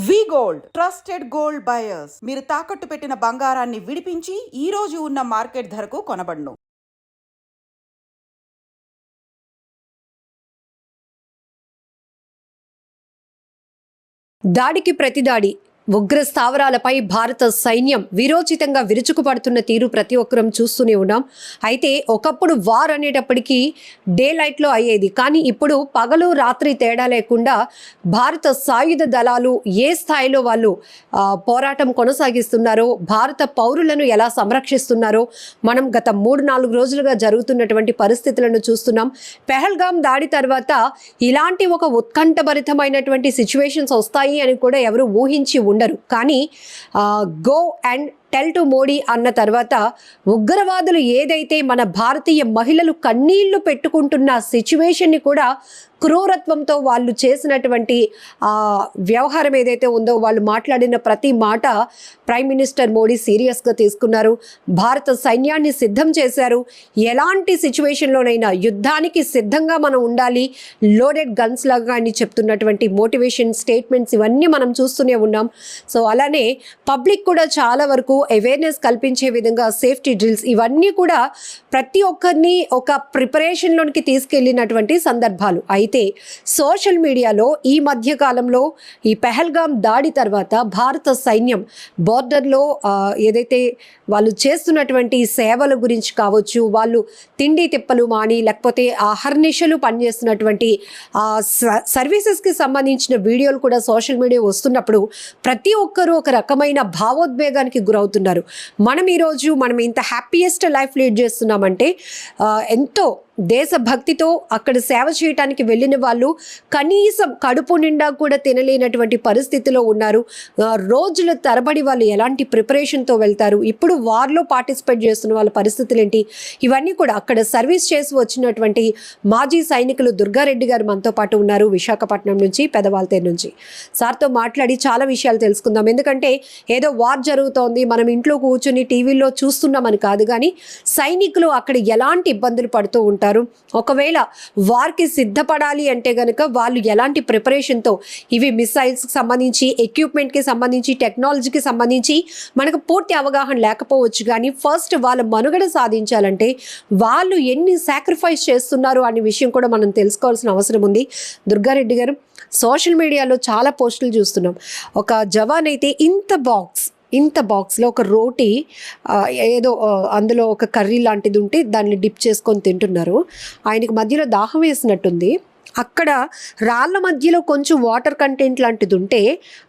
వి gold trusted gold buyers. మీరు తాకట్టు పెట్టిన బంగారాన్ని విడిపించి ఈ రోజు ఉన్న మార్కెట్ ధరకు కొనబడును. దాడికి ప్రతిదాడి, ఉగ్ర స్థావరాలపై భారత సైన్యం వీరోచితంగా విరుచుకుపడుతున్న తీరు ప్రతి ఒక్కరం చూస్తూనే ఉన్నాం. అయితే ఒకప్పుడు వార్ అనేటప్పటికీ డే లైట్లో అయ్యేది, కానీ ఇప్పుడు పగలు రాత్రి తేడా లేకుండా భారత సాయుధ దళాలు ఏ స్థాయిలో వాళ్ళు పోరాటం కొనసాగిస్తున్నారో, భారత పౌరులను ఎలా సంరక్షిస్తున్నారో మనం గత 3-4 రోజులుగా జరుగుతున్నటువంటి పరిస్థితులను చూస్తున్నాం. పెహల్గాం దాడి తర్వాత ఇలాంటి ఒక ఉత్కంఠభరితమైనటువంటి సిచ్యువేషన్స్ వస్తాయి అని కూడా ఎవరు ఊహించి ఉండరు. కానీ go and tell to Modi అన్న తర్వాత ఉగ్రవాదులు ఏదైతే మన భారతీయ మహిళలు కన్నీళ్లు పెట్టుకుంటున్న సిచ్యువేషన్ని కూడా క్రూరత్వంతో వాళ్ళు చేసినటువంటి వ్యవహారం ఏదైతే ఉందో, వాళ్ళు మాట్లాడిన ప్రతి మాట ప్రైమ్ మినిస్టర్ మోడీ సీరియస్గా తీసుకున్నారు. భారత సైన్యాన్ని సిద్ధం చేశారు. ఎలాంటి సిచ్యువేషన్లోనైనా యుద్ధానికి సిద్ధంగా మనం ఉండాలి, లోడెడ్ గన్స్ లాగా అని చెప్తున్నటువంటి మోటివేషన్ స్టేట్మెంట్స్ ఇవన్నీ మనం చూస్తూనే ఉన్నాం. సో అలానే పబ్లిక్ కూడా చాలా వరకు అవేర్నెస్ కల్పించే విధంగా సేఫ్టీ డ్రిల్స్ ఇవన్నీ కూడా ప్రతి ఒక్కరిని ఒక ప్రిపరేషన్లోనికి తీసుకెళ్ళినటువంటి సందర్భాలు. అయితే సోషల్ మీడియాలో ఈ మధ్య కాలంలో ఈ పెహల్గాం దాడి తర్వాత భారత సైన్యం బోర్డర్లో ఏదైతే వాళ్ళు చేస్తున్నటువంటి సేవల గురించి కావచ్చు, వాళ్ళు తిండి తిప్పలు మాని లేకపోతే అహర్నిశలు పనిచేస్తున్నటువంటి సర్వీసెస్కి సంబంధించిన వీడియోలు కూడా సోషల్ మీడియా వస్తున్నప్పుడు ప్రతి ఒక్కరూ ఒక రకమైన భావోద్వేగానికి గురవుతున్నారు. మనం ఈరోజు ఇంత హ్యాపీయెస్ట్ లైఫ్ లీడ్ చేస్తున్నామంటే ఎంతో దేశభక్తితో అక్కడ సేవ చేయడానికి వెళ్ళిన వాళ్ళు కనీసం కడుపు నిండా కూడా తినలేనటువంటి పరిస్థితిలో ఉన్నారు. రోజుల తరబడి వాళ్ళు ఎలాంటి ప్రిపరేషన్తో వెళ్తారు, ఇప్పుడు వార్లో పార్టిసిపేట్ చేస్తున్న వాళ్ళ పరిస్థితులు ఏంటి, ఇవన్నీ కూడా అక్కడ సర్వీస్ చేసి వచ్చినటువంటి మాజీ సైనికులు దుర్గారెడ్డి గారు మనతో పాటు ఉన్నారు, విశాఖపట్నం నుంచి, పెదవాల్తేరు నుంచి. సార్తో మాట్లాడి చాలా విషయాలు తెలుసుకుందాం. ఎందుకంటే ఏదో వార్ జరుగుతోంది మనం ఇంట్లో కూర్చొని టీవీలో చూస్తున్నామని కాదు, కానీ సైనికులు అక్కడ ఎలాంటి ఇబ్బందులు పడుతూ ఉంటారు, ఒకవేళ వార్కి సిద్ధపడాలి అంటే గనుక వాళ్ళు ఎలాంటి ప్రిపరేషన్తో, ఇవి మిసైల్స్కి సంబంధించి, ఎక్విప్మెంట్కి సంబంధించి, టెక్నాలజీకి సంబంధించి మనకు పూర్తి అవగాహన లేకపోవచ్చు, కానీ ఫస్ట్ వాళ్ళ మనుగడ సాధించాలంటే వాళ్ళు ఎన్ని సాక్రిఫైస్ చేస్తున్నారు అనే విషయం కూడా మనం తెలుసుకోవాల్సిన అవసరం ఉంది. దుర్గారెడ్డి గారు, సోషల్ మీడియాలో చాలా పోస్టులు చూస్తున్నాం. ఒక జవాన్ అయితే ఇంత బాక్స్లో ఒక రోటీ ఏదో అందులో ఒక కర్రీ లాంటిది ఉంటే దాన్ని డిప్ చేసుకొని తింటున్నారు. ఆయనకి మధ్యలో దాహం వేసినట్టుంది. అక్కడ రాళ్ళ మధ్యలో కొంచెం వాటర్ కంటెంట్ లాంటిది ఉంటే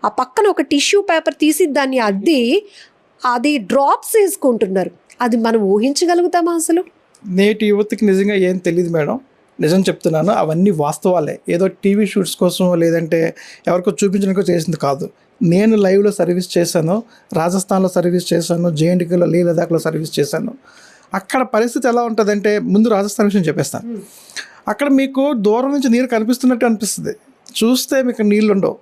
ఆ పక్కన ఒక టిష్యూ పేపర్ తీసి దాన్ని అది డ్రాప్స్ వేసుకుంటున్నారు. అది మనం ఊహించగలుగుతామా అసలు? నేటి యువతకి నిజంగా ఏం తెలియదు మేడం, నిజం చెప్తున్నాను. అవన్నీ వాస్తవాలే, ఏదో టీవీ షూట్స్ కోసం లేదంటే ఎవరికో చూపించడానికో చేసింది కాదు. నేను లైవ్లో సర్వీస్ చేశాను, రాజస్థాన్లో సర్వీస్ చేశాను, జేఎండ్కేలో లే లదాఖ్లో సర్వీస్ చేశాను. అక్కడ పరిస్థితి ఎలా ఉంటుందంటే, ముందు రాజస్థాన్ విషయం చెప్పేస్తాను. అక్కడ మీకు దూరం నుంచి నీరు కనిపిస్తున్నట్టు అనిపిస్తుంది, చూస్తే మీకు నీళ్ళు ఉండవు.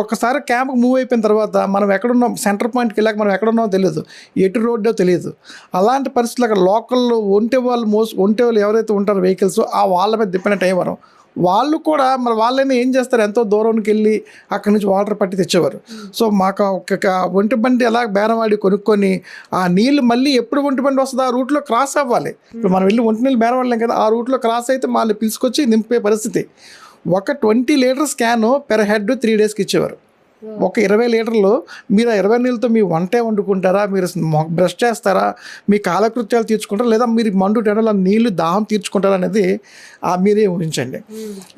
ఒక్కసారి క్యాంప్కి మూవ్ అయిపోయిన తర్వాత మనం ఎక్కడున్నాం, సెంటర్ పాయింట్కి వెళ్ళాక మనం ఎక్కడున్నామో తెలియదు, ఎటు రోడ్డో తెలియదు. అలాంటి పరిస్థితులు అక్కడ లోకల్లో ఒంటె వాళ్ళు ఎవరైతే ఉంటారో వెహికల్స్ ఆ వాళ్ళ మీద డిపెండెంట్ అయ్యేవారు. వాళ్ళు కూడా మరి వాళ్ళైనా ఏం చేస్తారు, ఎంతో దూరానికి వెళ్ళి అక్కడి నుంచి వాటర్ పట్టి తెచ్చేవారు. సో మాకు ఒక ఒంటి బండి ఎలా బేరవాడి కొనుక్కొని ఆ నీళ్ళు మళ్ళీ ఎప్పుడు ఒంటి బండి వస్తుందో ఆ రూట్లో క్రాస్ అవ్వాలి. ఇప్పుడు మనం వెళ్ళి ఒంటి నీళ్ళు బేరవాడలేం కదా, ఆ రూట్లో క్రాస్ అయితే మళ్ళీ పిలుచుకొచ్చి నింపే పరిస్థితి. ఒక 20 లీటర్స్ క్యాను పెర్ హెడ్ 3 డేస్కి ఇచ్చేవారు. ఒక 20 లీటర్లు మీరు 20 నీళ్ళతో మీ వంటే వండుకుంటారా, మీరు బ్రష్ చేస్తారా, మీ కాలకృత్యాలు తీర్చుకుంటారా, లేదా మీరు మండు టెండలో నీళ్లు దాహం తీర్చుకుంటారా అనేది మీరే ఊహించండి.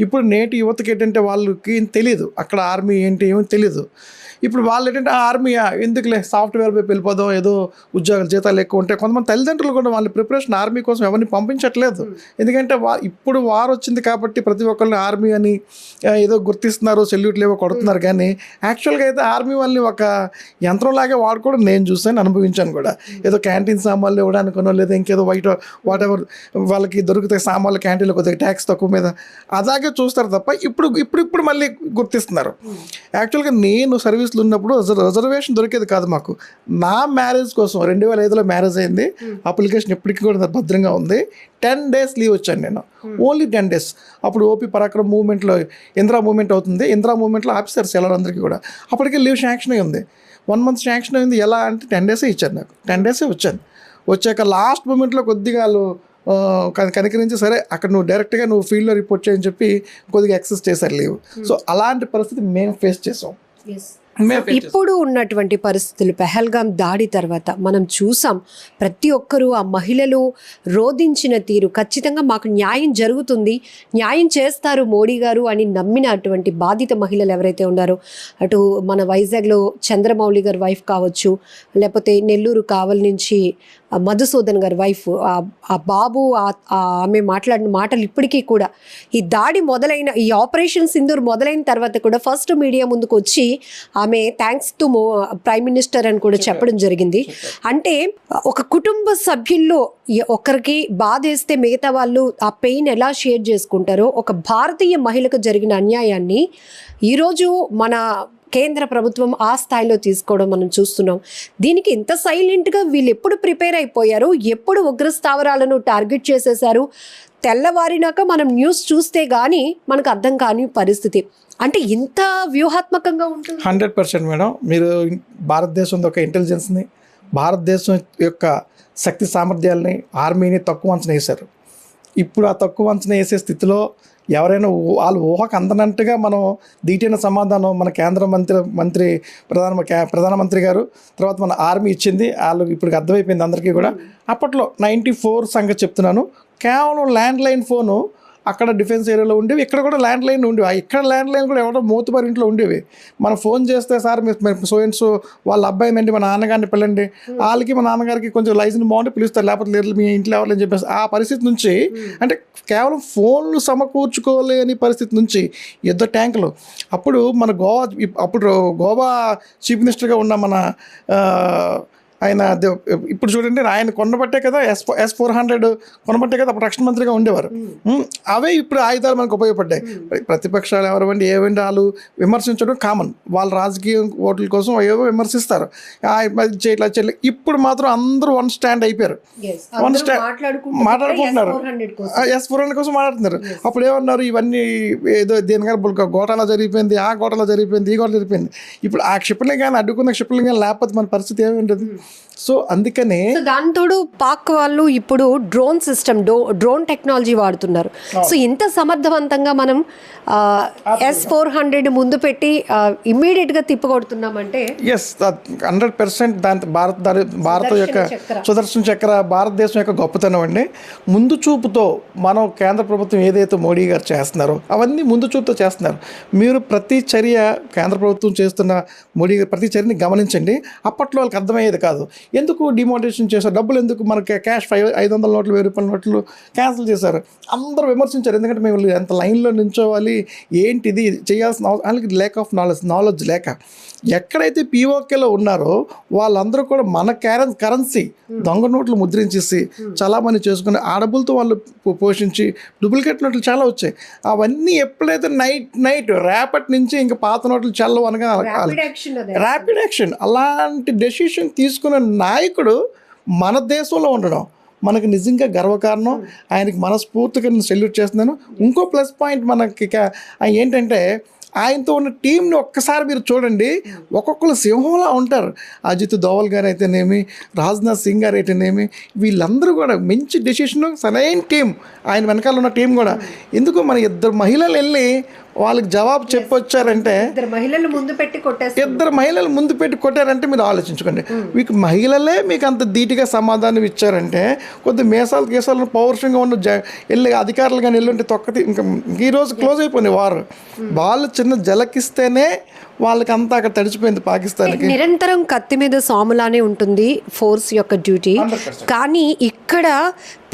ఇప్పుడు నేటి యువతకి ఏంటంటే వాళ్ళకి తెలియదు అక్కడ ఆర్మీ ఏంటి ఏమీ తెలియదు. ఇప్పుడు వాళ్ళు ఏంటంటే ఆర్మీయా ఎందుకులే సాఫ్ట్వేర్ వైపు వెళ్ళిపోదాం, ఏదో ఉద్యోగాలు జీతాలు ఎక్కువ ఉంటాయి. కొంతమంది తల్లిదండ్రులు కూడా వాళ్ళ ప్రిపరేషన్ ఆర్మీ కోసం ఎవరిని పంపించట్లేదు. ఎందుకంటే ఇప్పుడు వార్ వచ్చింది కాబట్టి ప్రతి ఒక్కరిని ఆర్మీ అని ఏదో గుర్తిస్తున్నారు, సెల్యూట్లు ఏవో కొడుతున్నారు. కానీ యాక్చువల్గా అయితే ఆర్మీ వాళ్ళని ఒక యంత్రంలాగే వాడుకోవడం నేను చూసాను, అనుభవించాను కూడా. ఏదో క్యాంటీన్ సామాన్లు ఇవ్వడానికనో లేదా ఇంకేదో వాట్ ఎవర్ వాళ్ళకి దొరుకుతాయి సామాన్లు క్యాంటీన్లో కొద్దిగా ట్యాక్స్ తక్కువ మీద అలాగే చూస్తారు తప్ప ఇప్పుడు మళ్ళీ గుర్తిస్తున్నారు. యాక్చువల్గా నేను సర్వీస్లో ఉన్నప్పుడు రిజర్వేషన్ దొరికేది కాదు మాకు. నా మ్యారేజ్ కోసం 2005లో మ్యారేజ్ అయింది, అప్లికేషన్ ఇప్పటికీ కూడా భద్రంగా ఉంది. 10 days లీవ్ వచ్చాను నేను, ఓన్లీ 10 days. అప్పుడు ఓపీ పరాక్రమ్ మూవ్మెంట్లో ఇందిరా మూవ్మెంట్ అవుతుంది, ఇందిరా మూవ్మెంట్లో ఆఫీసర్స్ అందరికీ కూడా అప్పటికే లీవ్ శాంక్షన్ అయి ఉంది. 1 month శాంక్షన్ అయింది. ఎలా అంటే 10 days ఇచ్చారు నాకు, 10 days వచ్చాను. వచ్చాక లాస్ట్ మూమెంట్లో కొద్దిగా వాళ్ళు కనికరించి సరే అక్కడ నువ్వు డైరెక్ట్గా నువ్వు ఫీల్డ్లో రిపోర్ట్ చేయని చెప్పి కొద్దిగా ఎక్సెస్ చేశారు లీవ్. సో అలాంటి పరిస్థితి మేము ఫేస్ చేసాం. ఇప్పుడు ఉన్నటువంటి పరిస్థితులు, పెహల్గాం దాడి తర్వాత మనం చూసాం, ప్రతి ఒక్కరూ ఆ మహిళలు రోధించిన తీరు, ఖచ్చితంగా మాకు న్యాయం జరుగుతుంది, న్యాయం చేస్తారు మోడీ గారు అని నమ్మినటువంటి బాధిత మహిళలు ఎవరైతే ఉన్నారో, అటు మన వైజాగ్లో చంద్రమౌళి గారి వైఫ్ కావచ్చు, లేకపోతే నెల్లూరు కావలి నుంచి మధుసూదన్ గారి వైఫ్, ఆ బాబు, ఆమె మాట్లాడిన మాటలు ఇప్పటికీ కూడా, ఈ దాడి మొదలైన, ఈ ఆపరేషన్ సింధూర్ మొదలైన తర్వాత కూడా ఫస్ట్ మీడియా ముందుకు వచ్చి ఆమె థ్యాంక్స్ టు ప్రైమ్ మినిస్టర్ అని కూడా చెప్పడం జరిగింది. అంటే ఒక కుటుంబ సభ్యుల్లో ఒకరికి బాధేస్తే మిగతా వాళ్ళు ఆ పెయిన్ ఎలా షేర్ చేసుకుంటారో, ఒక భారతీయ మహిళకు జరిగిన అన్యాయాన్ని ఈరోజు మన కేంద్ర ప్రభుత్వం ఆ స్థాయిలో తీసుకోవడం మనం చూస్తున్నాం. దీనికి ఇంత సైలెంట్గా వీళ్ళు ఎప్పుడు ప్రిపేర్ అయిపోయారు, ఎప్పుడు ఉగ్ర స్థావరాలను టార్గెట్ చేసేశారు, తెల్లవారినాక మనం న్యూస్ చూస్తే కానీ మనకు అర్థం కాని పరిస్థితి. అంటే ఇంత వ్యూహాత్మకంగా ఉంటుంది. 100% మేడం. మీరు భారతదేశం యొక్క ఇంటెలిజెన్స్ని, భారతదేశం యొక్క శక్తి సామర్థ్యాలని, ఆర్మీని తక్కువ అంచనా వేశారు. ఇప్పుడు ఆ తక్కువ అంచనా వేసే స్థితిలో ఎవరైనా వాళ్ళు ఊహకు అందనట్టుగా మనం దీటైన సమాధానం మన కేంద్ర ప్రధానమంత్రి గారు, తర్వాత మన ఆర్మీ ఇచ్చింది. వాళ్ళు ఇప్పుడు అర్థమైపోయింది అందరికీ కూడా. అప్పట్లో 94 సంగతి చెప్తున్నాను, కేవలం ల్యాండ్ లైన్ ఫోను అక్కడ డిఫెన్స్ ఏరియాలో ఉండేవి, ఇక్కడ కూడా ల్యాండ్ లైన్ ఉండేవి. ఇక్కడ ల్యాండ్ లైన్ కూడా ఎవరో మూతుబారి ఇంట్లో ఉండేవి. మనం ఫోన్ చేస్తే సార్ మీరు సో వాళ్ళ అబ్బాయినండి, మా నాన్నగారిని పిల్లండి, వాళ్ళకి మా నాన్నగారికి కొంచెం లైసెన్స్ బాగుంటే పిలుస్తారు, లేకపోతే లేదు మీ ఇంట్లో ఎవరని చెప్పేసి ఆ పరిస్థితి నుంచి, అంటే కేవలం ఫోన్లు సమకూర్చుకోలేని పరిస్థితి నుంచి యుద్ధ ట్యాంకులు. అప్పుడు మన గోవా చీఫ్ మినిస్టర్గా ఉన్న మన ఆయన ఇప్పుడు చూడండి, ఆయన కొనబట్టే కదా S-400 కొనబట్టే కదా అప్పుడు రక్షణ మంత్రిగా ఉండేవారు. అవే ఇప్పుడు ఆయుధాలు మనకు ఉపయోగపడ్డాయి. ప్రతిపక్షాలు ఎవరండి ఏవండి వాళ్ళు విమర్శించడం కామన్, వాళ్ళ రాజకీయ ఓట్ల కోసం ఏవో విమర్శిస్తారు, చేయట్లా చేయలేదు. ఇప్పుడు మాత్రం అందరూ వన్ స్టాండ్ అయిపోయారు, వన్ స్టాండ్ మాట్లాడుకుంటున్నారు, S-400 కోసం మాట్లాడుతున్నారు. అప్పుడు ఏమన్నారు, ఇవన్నీ ఏదో దేనికైనా గోటాలా జరిగిపోయింది, ఆ గోటాలా జరిగిపోయింది, ఈ గోట జరిగిపోయింది. ఇప్పుడు ఆ క్షిపణి కానీ అడ్డుకున్న క్షిపణి కానీ లేకపోతే మన పరిస్థితి ఏమింటుంది. సో అందుకనే దాంతోడు పాక్ వాళ్ళు ఇప్పుడు డ్రోన్ సిస్టమ్, డ్రోన్ టెక్నాలజీ వాడుతున్నారు. సో ఇంత సమర్థవంతంగా మనం S-400 ముందు పెట్టి ఇమ్మీడియట్గా తిప్పగొడుతున్నామంటే 100% దాని భారత యొక్క సుదర్శన చక్ర భారతదేశం యొక్క గొప్పతనం అండి. ముందు చూపుతో మనం కేంద్ర ప్రభుత్వం ఏదైతే మోడీ గారు చేస్తున్నారో అవన్నీ ముందు చూపుతో చేస్తున్నారు. మీరు ప్రతి చర్య కేంద్ర ప్రభుత్వం చేస్తున్న మోడీ గారు ప్రతి చర్యని గమనించండి. అప్పట్లో వాళ్ళకి అర్థమయ్యేది కాదు, ఎందుకు డిమోటివేషన్ చేశారు, డబ్బులు ఎందుకు, మనకి క్యాష్ 500 నోట్లు 1000 రూపాయల నోట్లు క్యాన్సిల్ చేశారు. అందరూ విమర్శించారు, ఎందుకంటే మేము ఎంత లైన్లో నిల్చోవాలి, ఏంటిది చేయాల్సిన వాళ్ళకి నాలెడ్జ్ లేక. ఎక్కడైతే పీఓకేలో ఉన్నారో వాళ్ళందరూ కూడా మన కరెన్సీ దొంగ నోట్లు ముద్రించేసి చాలామంది చేసుకుని ఆ డబ్బులతో వాళ్ళు పోషించి డూప్లికేట్ నోట్లు చాలా వచ్చాయి. అవన్నీ ఎప్పుడైతే నైట్ రేపటి నుంచి ఇంకా పాత నోట్లు చల్లవు అనగా ర్యాపిడ్ యాక్షన్, అలాంటి డెసిషన్ తీసుకునే నాయకుడు మన దేశంలో ఉండడం మనకు నిజంగా గర్వకారణం. ఆయనకి మనస్ఫూర్తిగా నేను సెల్యూట్ చేస్తున్నాను. ఇంకో ప్లస్ పాయింట్ మనకి ఏంటంటే, ఆయనతో ఉన్న టీంని ఒక్కసారి మీరు చూడండి, ఒక్కొక్కరు సింహంలా ఉంటారు. అజిత్ దోవల్ గారు అయితేనేమి, రాజ్నాథ్ సింగ్ గారు అయితేనేమి, వీళ్ళందరూ కూడా మంచి డెసిషన్, సరైన టీం. ఆయన వెనకాల ఉన్న టీం కూడా. ఎందుకు మన 2 మహిళలు వెళ్ళి వాళ్ళకి జవాబు చెప్పొచ్చారంటే, 2 మహిళలు ముందు పెట్టి కొట్టారంటే మీరు ఆలోచించుకోండి. మీకు మహిళలే మీకు అంత ధీటుగా సమాధానం ఇచ్చారంటే, కొద్ది కేసాలను పౌరుషంగా ఉన్న వెళ్ళి అధికారులు కానీ వెళ్ళుంటే తొక్కతి ఇంకా ఈరోజు క్లోజ్ అయిపోయింది వారు. వాళ్ళు చిన్న జలకిస్తేనే వాళ్ళకి అంతా అక్కడ తడిచిపోయింది పాకిస్తాన్కి. నిరంతరం కత్తి మీద సాములానే ఉంటుంది ఫోర్స్ యొక్క డ్యూటీ. కానీ ఇక్కడ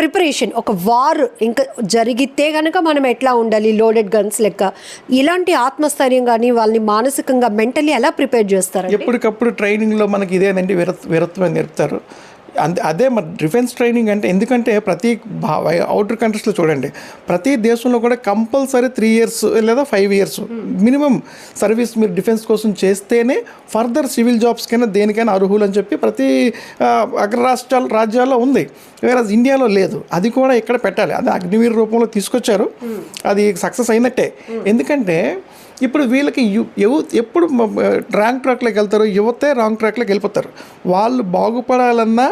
ప్రిపరేషన్, ఒక వార్ ఇంకా జరిగితే కనుక మనం ఎట్లా ఉండాలి, లోడెడ్ గన్స్ లెక్క, ఇలాంటి ఆత్మస్థైర్యం కానీ వాళ్ళని మానసికంగా మెంటలీ ఎలా ప్రిపేర్ చేస్తారు? ఎప్పటికప్పుడు ట్రైనింగ్లో మనకి ఇదేనండి వీరత్వం నేర్పుతారు. అదే మరి డిఫెన్స్ ట్రైనింగ్ అంటే, ఎందుకంటే ప్రతి అవుటర్ కంట్రీస్లో చూడండి, ప్రతి దేశంలో కూడా కంపల్సరీ 3 years లేదా 5 years మినిమం సర్వీస్ మీరు డిఫెన్స్ కోసం చేస్తేనే ఫర్దర్ సివిల్ జాబ్స్కైనా దేనికైనా అర్హులు అని చెప్పి ప్రతి రాజ్యాల్లో ఉంది. వేరే ఇండియాలో లేదు. అది కూడా ఇక్కడ పెట్టాలి. అది అగ్నివీర్ రూపంలో తీసుకొచ్చారు, అది సక్సెస్ అయినట్టే. ఎందుకంటే ఇప్పుడు వీళ్ళకి ఎప్పుడు రాంగ్ ట్రాక్లోకి వెళ్తారు, యువతే రాంగ్ ట్రాక్లోకి వెళ్ళిపోతారు. వాళ్ళు బాగుపడాలన్నా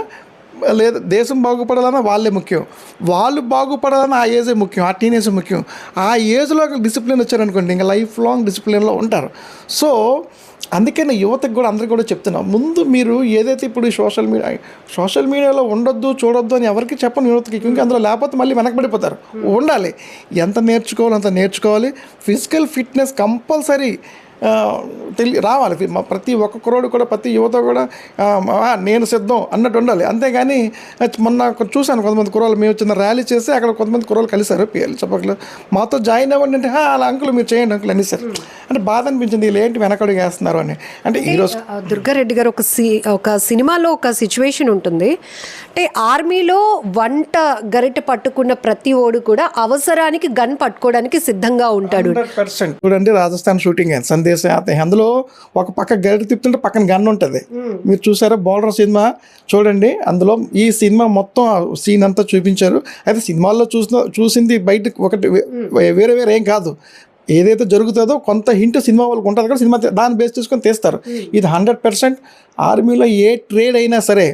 లేదా దేశం బాగుపడాలన్నా వాళ్ళే ముఖ్యం, వాళ్ళు బాగుపడాలన్నా ఆ ఏజే ముఖ్యం, ఆ టీనేజ్ ముఖ్యం. ఆ ఏజ్లో డిసిప్లిన్ వచ్చారనుకోండి, ఇంకా లైఫ్ లాంగ్ డిసిప్లిన్లో ఉంటారు. సో అందుకని యువతకు కూడా అందరికీ కూడా చెప్తున్నాం, ముందు మీరు ఏదైతే ఇప్పుడు సోషల్ మీడియాలో ఉండొద్దు చూడొద్దు అని ఎవరికి చెప్పను యువతకి. ఇంకా అందులో లేకపోతే మళ్ళీ వెనకబడిపోతారు. ఉండాలి, ఎంత నేర్చుకోవాలి అంత నేర్చుకోవాలి. ఫిజికల్ ఫిట్నెస్ కంపల్సరీ రావాలి. ప్రతి ఒక్క కుర్రోడు కూడా, ప్రతి యువత కూడా నేను సిద్ధం అన్నట్టు ఉండాలి. అంతేగాని మొన్న చూశాను కొంతమంది కుర్రోళ్ళు, మేము చిన్న ర్యాలీ చేసి అక్కడ కొంతమంది కుర్రోళ్ళు కలిశారు, పిఎల్ చెప్పకలు మాతో జాయిన్ అవ్వండి అంటే అలా అంకుల్ మీరు చేయండి అంకుల్ అనేసారు. అంటే బాధ అనిపించింది, వీళ్ళు ఏంటి వెనకడుగు వేస్తున్నారు అని. అంటే ఈరోజు దుర్గారెడ్డి గారు ఒక సినిమాలో ఒక సిచ్యువేషన్ ఉంటుంది. అంటే ఆర్మీలో వంట గరిట పట్టుకున్న ప్రతి ఓడు కూడా అవసరానికి గన్ పట్టుకోవడానికి సిద్ధంగా ఉంటాడు. 100%. చూడండి రాజస్థాన్ షూటింగ్ సందేశం, అందులో ఒక పక్క గరిట తిప్పుతుంటే పక్కన గన్ ఉంటుంది. మీరు చూసారా బోర్డర్ సినిమా చూడండి, అందులో ఈ సినిమా మొత్తం సీన్ అంతా చూపించారు. అయితే సినిమాల్లో చూసింది బయట ఒకటి వేరే ఏం కాదు. ఏదైతే జరుగుతుందో కొంత హింట్ సినిమా వాళ్ళకి ఉంటుంది కదా, సినిమా దాన్ని బేస్ చేసుకొని తీస్తారు. ఇది 100% ఆర్మీలో ఏ ట్రేడ్ అయినా సరే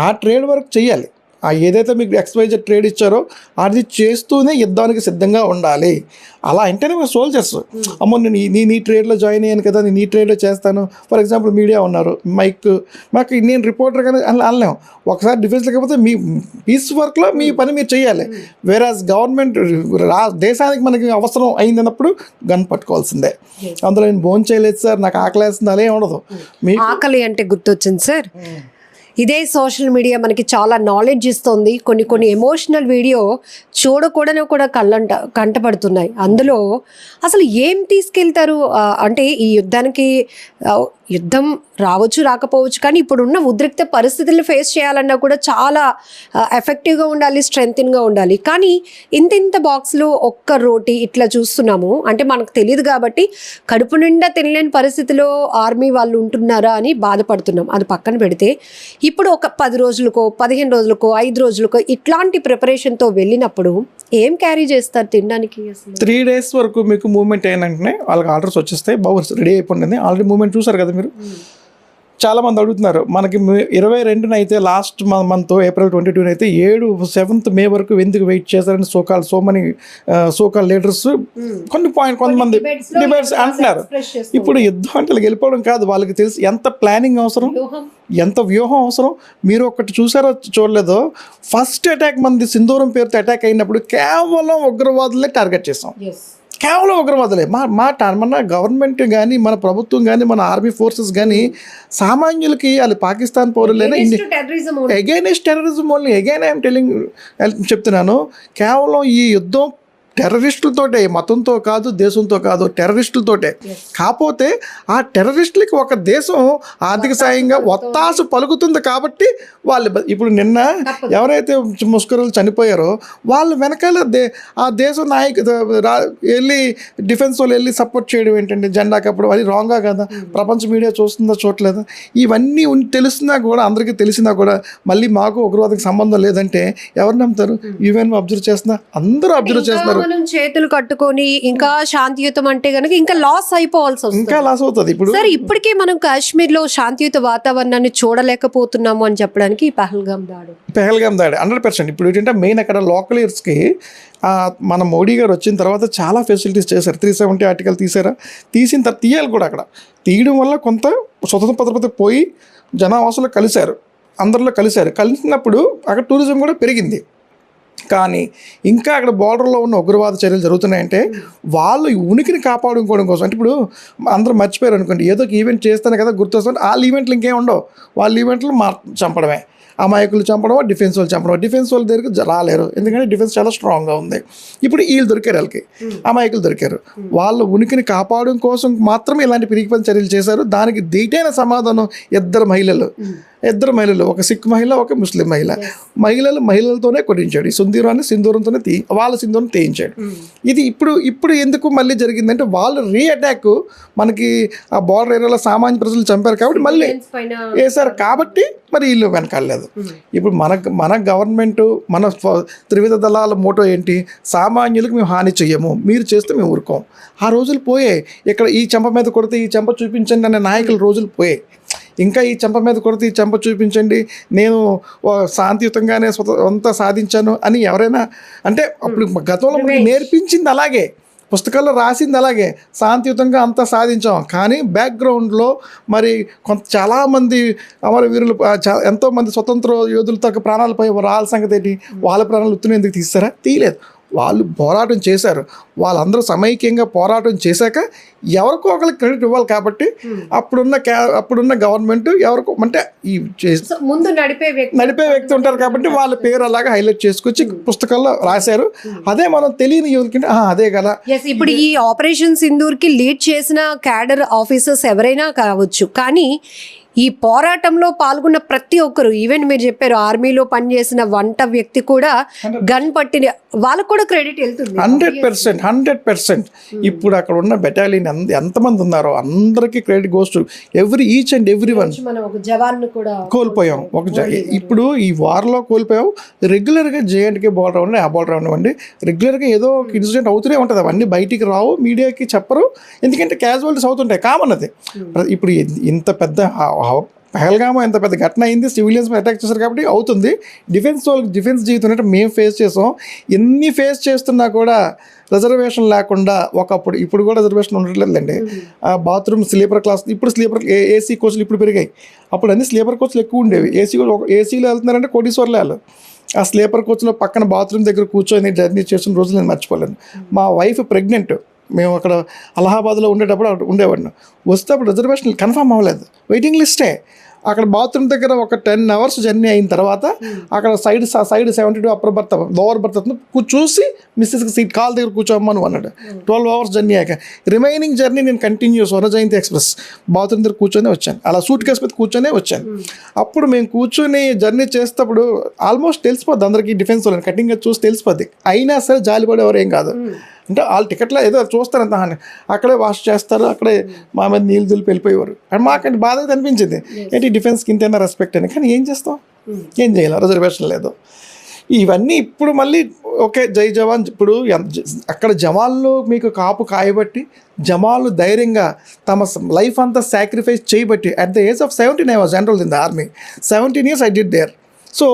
ఆ ట్రేడ్ వర్క్ చేయాలి. ఏదైతే మీకు XYZ ట్రేడ్ ఇచ్చారో అది చేస్తూనే యుద్ధానికి సిద్ధంగా ఉండాలి. అలా అంటేనే మేము సోల్జర్స్. అమ్మో నేను నీ ట్రేడ్లో జాయిన్ అయ్యాను కదా, నేను ఈ ట్రేడ్లో చేస్తాను. ఫర్ ఎగ్జాంపుల్ మీడియా ఉన్నారు, మాకు నేను రిపోర్టర్ కానీ అనలేం. ఒకసారి డిఫెన్స్ లేకపోతే మీ పీస్ వర్క్లో మీ పని మీరు చేయాలి. వేరాజ్ గవర్నమెంట్ దేశానికి మనకి అవసరం అయిందన్నప్పుడు గన్ పట్టుకోవాల్సిందే. అందులో నేను భోజనం చేయలేదు సార్, నాకు ఆకలి వేస్తుంది, అలా ఉండదు. మీ ఆకలి అంటే గుర్తొచ్చింది సార్, ఇదే సోషల్ మీడియా మనకి చాలా నాలెడ్జ్ ఇస్తుంది. కొన్ని ఎమోషనల్ వీడియో చూడకూడని కూడా కంటపడుతున్నాయి. అందులో అసలు ఏం తీసుకెళ్తారు అంటే ఈ యుద్ధానికి, యుద్ధం రావచ్చు రాకపోవచ్చు, కానీ ఇప్పుడున్న ఉద్రిక్త పరిస్థితులను ఫేస్ చేయాలన్నా కూడా చాలా ఎఫెక్టివ్గా ఉండాలి, స్ట్రెంగ్గా ఉండాలి. కానీ ఇంత బాక్స్లో ఒక్క రోటీ ఇట్లా చూస్తున్నాము అంటే మనకు తెలియదు కాబట్టి కడుపు నిండా తినలేని పరిస్థితిలో ఆర్మీ వాళ్ళు ఉంటున్నారా అని బాధపడుతున్నాం. అది పక్కన పెడితే ఇప్పుడు ఒక 10 రోజులకో 15 రోజులకో 5 రోజులకో ఇట్లాంటి ప్రిపరేషన్తో వెళ్ళినప్పుడు ఏం క్యారీ చేస్తారు తినడానికి? 3 days వరకు మీకు మూవ్మెంట్ అయినంటనే వాళ్ళకి ఆర్డర్స్ వచ్చేస్తాయి. బాగా రెడీ అయిపోయింది. ఆల్రెడీ మూవ్మెంట్ చూసారు కదా మీరు. చాలామంది అడుగుతున్నారు, మనకి 22న అయితే లాస్ట్ మంత్ April 22 అయితే 7th May వరకు ఎందుకు వెయిట్ చేశారని సోకాల్ లీడర్స్ కొంతమంది డిబేట్స్ అంటున్నారు. ఇప్పుడు యుద్ధం అంటే వెళ్ళిపోవడం కాదు, వాళ్ళకి తెలిసి ఎంత ప్లానింగ్ అవసరం, ఎంత వ్యూహం అవసరం. మీరు ఒకటి చూసారో చూడలేదో, ఫస్ట్ అటాక్ మనది సింధూరం పేరుతో అటాక్ అయినప్పుడు కేవలం ఉగ్రవాదులే టార్గెట్ చేసాం. కేవలం ఉగ్రవాదులే. మన గవర్నమెంట్ కానీ, మన ప్రభుత్వం కానీ, మన ఆర్మీ ఫోర్సెస్ కానీ సామాన్యులకి అది పాకిస్తాన్ పౌరులైనా against terrorism only. Again I'm telling చెప్తున్నాను, కేవలం ఈ యుద్ధం టెర్రరిస్టులతోటే, మతంతో కాదు, దేశంతో కాదు, టెర్రరిస్టులతోటే. కాకపోతే ఆ టెర్రరిస్టులకి ఒక దేశం ఆర్థిక సాయంగా ఒత్తాసు పలుకుతుంది కాబట్టి వాళ్ళు ఇప్పుడు నిన్న ఎవరైతే ముష్కరులు చనిపోయారో వాళ్ళు వెనకాల ఆ దేశం వెళ్ళి డిఫెన్స్ వాళ్ళు వెళ్ళి సపోర్ట్ చేయడం ఏంటంటే జెండా కప్పడం, అది రాంగా కదా. ప్రపంచ మీడియా చూస్తుందా చూడలేదా? ఇవన్నీ తెలిసినా కూడా, అందరికీ తెలిసినా కూడా మళ్ళీ మాకు ఉగ్రవాదకు సంబంధం లేదంటే ఎవరు నమ్ముతారు? UN అబ్జర్వ్ చేస్తున్నా, అందరూ అబ్జర్వ్ చేస్తున్నారు. మనం చేతులు కట్టుకొని ఇంకా శాంతియుతం అంటే కనుక ఇంకా లాస్ అయిపోవాల్సి వస్తుంది, ఇంకా లాస్ అవుతుంది. ఇప్పుడు సరే ఇప్పటికే మనం కాశ్మీర్లో శాంతియుత వాతావరణాన్ని చూడలేకపోతున్నాము అని చెప్పడానికి పహల్గామ్ దాడి 100%. ఇప్పుడు ఏంటంటే మెయిన్ అక్కడ లోకలీర్స్కి మన మోడీ గారు వచ్చిన తర్వాత చాలా ఫెసిలిటీస్ చేశారు. 370 ఆర్టికల్ తీసిన తర్వాత తీయాలి కూడా. అక్కడ తీయడం వల్ల కొంత స్వతంత్ర భద్రత పోయి జనావాసులు అందరిలో కలిసినప్పుడు అక్కడ టూరిజం కూడా పెరిగింది. కానీ ఇంకా అక్కడ బార్డర్లో ఉన్న ఉగ్రవాద చర్యలు జరుగుతున్నాయంటే వాళ్ళు ఉనికిని కాపాడుకోవడం కోసం. అంటే ఇప్పుడు అందరూ మర్చిపోయారు అనుకోండి, ఏదో ఒక ఈవెంట్ చేస్తానే కదా గుర్తొస్తుంది. వాళ్ళ ఈవెంట్లు ఇంకేం ఉండవు, వాళ్ళ ఈవెంట్లు చంపడమే. అమాయకులు చంపడం, డిఫెన్స్ వాళ్ళు చంపడం. డిఫెన్స్ వాళ్ళ దగ్గరికి రాలేరు, ఎందుకంటే డిఫెన్స్ చాలా స్ట్రాంగ్గా ఉంది. ఇప్పుడు వీళ్ళు దొరికారు, వాళ్ళకి అమాయకులు దొరికారు. వాళ్ళ ఉనికిని కాపాడడం కోసం మాత్రమే ఇలాంటి పిరికిపని చర్యలు చేశారు. దానికి దీటైన సమాధానం ఇద్దరు మహిళలు, ఒక సిక్ మహిళ, ఒక ముస్లిం మహిళలతోనే కొట్టించాడు. ఈ సింధూరంతోనే వాళ్ళ సింధూరం తీయించాడు. ఇది ఇప్పుడు ఎందుకు మళ్ళీ జరిగిందంటే వాళ్ళు రీఅటాక్ మనకి ఆ బార్డర్ ఏరియాలో సామాన్య ప్రజలు చంపారు కాబట్టి మళ్ళీ వేశారు కాబట్టి మరి వీళ్ళు వెనకాలేదు. ఇప్పుడు మన గవర్నమెంట్, మన త్రివిధ దళాల మోటో ఏంటి? సామాన్యులకు మేము హాని చెయ్యము, మీరు చేస్తే మేము ఊరుకోం. ఆ రోజులు పోయాయి. ఇక్కడ ఈ చెంప మీద కొడితే ఈ చెంప చూపించండి అనే నాయకుల రోజులు పోయాయి. ఇంకా ఈ చెంప మీద కొడితే ఈ చెంప చూపించండి, నేను శాంతియుతంగానే అంతా సాధించాను అని ఎవరైనా అంటే అప్పుడు గతంలో మనకి నేర్పించింది అలాగే, పుస్తకాల్లో రాసింది అలాగే, శాంతియుతంగా అంతా సాధించాం. కానీ బ్యాక్గ్రౌండ్లో మరి చాలామంది అమరవీరులు, ఎంతోమంది స్వతంత్ర యోధులతో ప్రాణాలపై వాళ్ళ సంగతి ఏంటి? వాళ్ళ ప్రాణాలు ఉత్తున ఎందుకు తీస్తారా? తీయలేదు. వాళ్ళు పోరాటం చేశారు. వాళ్ళందరూ సమైక్యంగా పోరాటం చేశాక ఎవరికో ఒకరికి క్రెడిట్ ఇవ్వాలి. కాబట్టి అప్పుడున్న గవర్నమెంట్ ఎవరికో అంటే ఈ ముందు నడిపే వ్యక్తి ఉంటారు కాబట్టి వాళ్ళ పేరు అలాగా హైలైట్ చేసుకొచ్చి పుస్తకాల్లో రాశారు. అదే మనం తెలియని యువతకి అదే కదా. ఇప్పుడు ఈ ఆపరేషన్ సింధూర్కి లీడ్ చేసిన క్యాడర్ ఆఫీసర్స్ ఎవరైనా కావచ్చు, కానీ ఈ పోరాటంలో పాల్గొన్న ప్రతి ఒక్కరు, ఈవెన్ మీరు చెప్పారు ఆర్మీలో పనిచేసిన వంట వ్యక్తి కూడా గన్ పట్టిన వాళ్ళకు కూడా క్రెడిట్ వెళ్తుంది 100%. ఇప్పుడు అక్కడ ఉన్న బెటాలియన్ ఎంతమంది ఉన్నారో అందరికీ credit goes to each and every one. కోల్పోయాం. ఇప్పుడు ఈ వార్లో కోల్పోయాం. రెగ్యులర్గా జేఎండ్కే బార్డర్ అవ్వండి, ఆ బార్డర్ అవ్వండి, రెగ్యులర్గా ఏదో ఒక ఇన్సిడెంట్ అవుతూనే ఉంటుంది. అవన్నీ బయటికి రావు, మీడియాకి చెప్పరు, ఎందుకంటే క్యాజువాలిటీస్ అవుతుంటాయి, కామన్ అది. ఇప్పుడు ఇంత పెద్ద పహల్గామో ఎంత పెద్ద ఘటన అయింది, సివిలియన్స్ అటాక్ చేశారు కాబట్టి అవుతుంది. డిఫెన్స్ జీవితం అంటే మేము ఫేస్ చేసాం. ఎన్ని ఫేస్ చేస్తున్నా కూడా రిజర్వేషన్ లేకుండా ఇప్పుడు కూడా రిజర్వేషన్ ఉండట్లేదండి. బాత్రూమ్ స్లీపర్ క్లాస్, ఇప్పుడు స్లీపర్ ఏసీ కోచ్లు ఇప్పుడు పెరిగాయి. అప్పుడు అన్ని స్లీపర్ కోచ్లు ఎక్కువ ఉండేవి. ఏసీలో వెళ్తున్నారంటే కోటీశ్వర్లు వాళ్ళు. ఆ స్లీపర్ కోచ్లో పక్కన బాత్రూమ్ దగ్గర కూర్చొని జర్నీ చేసిన రోజులు నేను మర్చిపోలేను. మా వైఫ్ ప్రెగ్నెంట్, మేము అక్కడ అలహాబాద్లో ఉండేవాడిని. వస్తే అప్పుడు రిజర్వేషన్ కన్ఫర్మ్ అవ్వలేదు, వెయిటింగ్ లిస్టే. అక్కడ బాత్రూమ్ దగ్గర ఒక 10 hours జర్నీ అయిన తర్వాత అక్కడ side 72 upper birth lower birth చూసి మిస్సెస్కి సీట్ కాల్ దగ్గర కూర్చోమ్మను అన్నాడు. 12 hours జర్నీ అయ్యాక రిమైనింగ్ జర్నీ నేను కంటిన్యూస్ వనజయంతి ఎక్స్ప్రెస్ బాత్రూమ్ దగ్గర కూర్చొని వచ్చాను. అలా సూట్ కేసు మీద కూర్చొనే వచ్చాను. అప్పుడు మేము కూర్చొని జర్నీ చేసేటప్పుడు ఆల్మోస్ట్ తెలిసిపోద్ది అందరికీ, డిఫెన్స్ వాళ్ళని కటింగ్గా చూసి తెలిసిపోద్ది. అయినా సరే జాలిపడేవారు ఏం కాదు. అంటే వాళ్ళ టికెట్లో ఏదో చూస్తారు అంత హాని, అక్కడే వాష్ చేస్తారు, అక్కడే మా మీద నీళ్ళు దులిపి వెళ్ళిపోయేవారు. అండ్ మాకంటే బాధ అయితే అనిపించింది, ఏంటి డిఫెన్స్కి ఇంతైనా రెస్పెక్ట్ అని. కానీ ఏం చేస్తాం, ఏం చేయాలి, రిజర్వేషన్ లేదు. ఇవన్నీ ఇప్పుడు మళ్ళీ ఓకే జై జవాన్. ఇప్పుడు అక్కడ జవాన్లు మీకు కాపు కాయబట్టి, జవాన్లు ధైర్యంగా తమ లైఫ్ అంతా సాక్రిఫైస్ చేయబట్టి, at the age of 17 I was enrolled in the army. 17 years I did there. So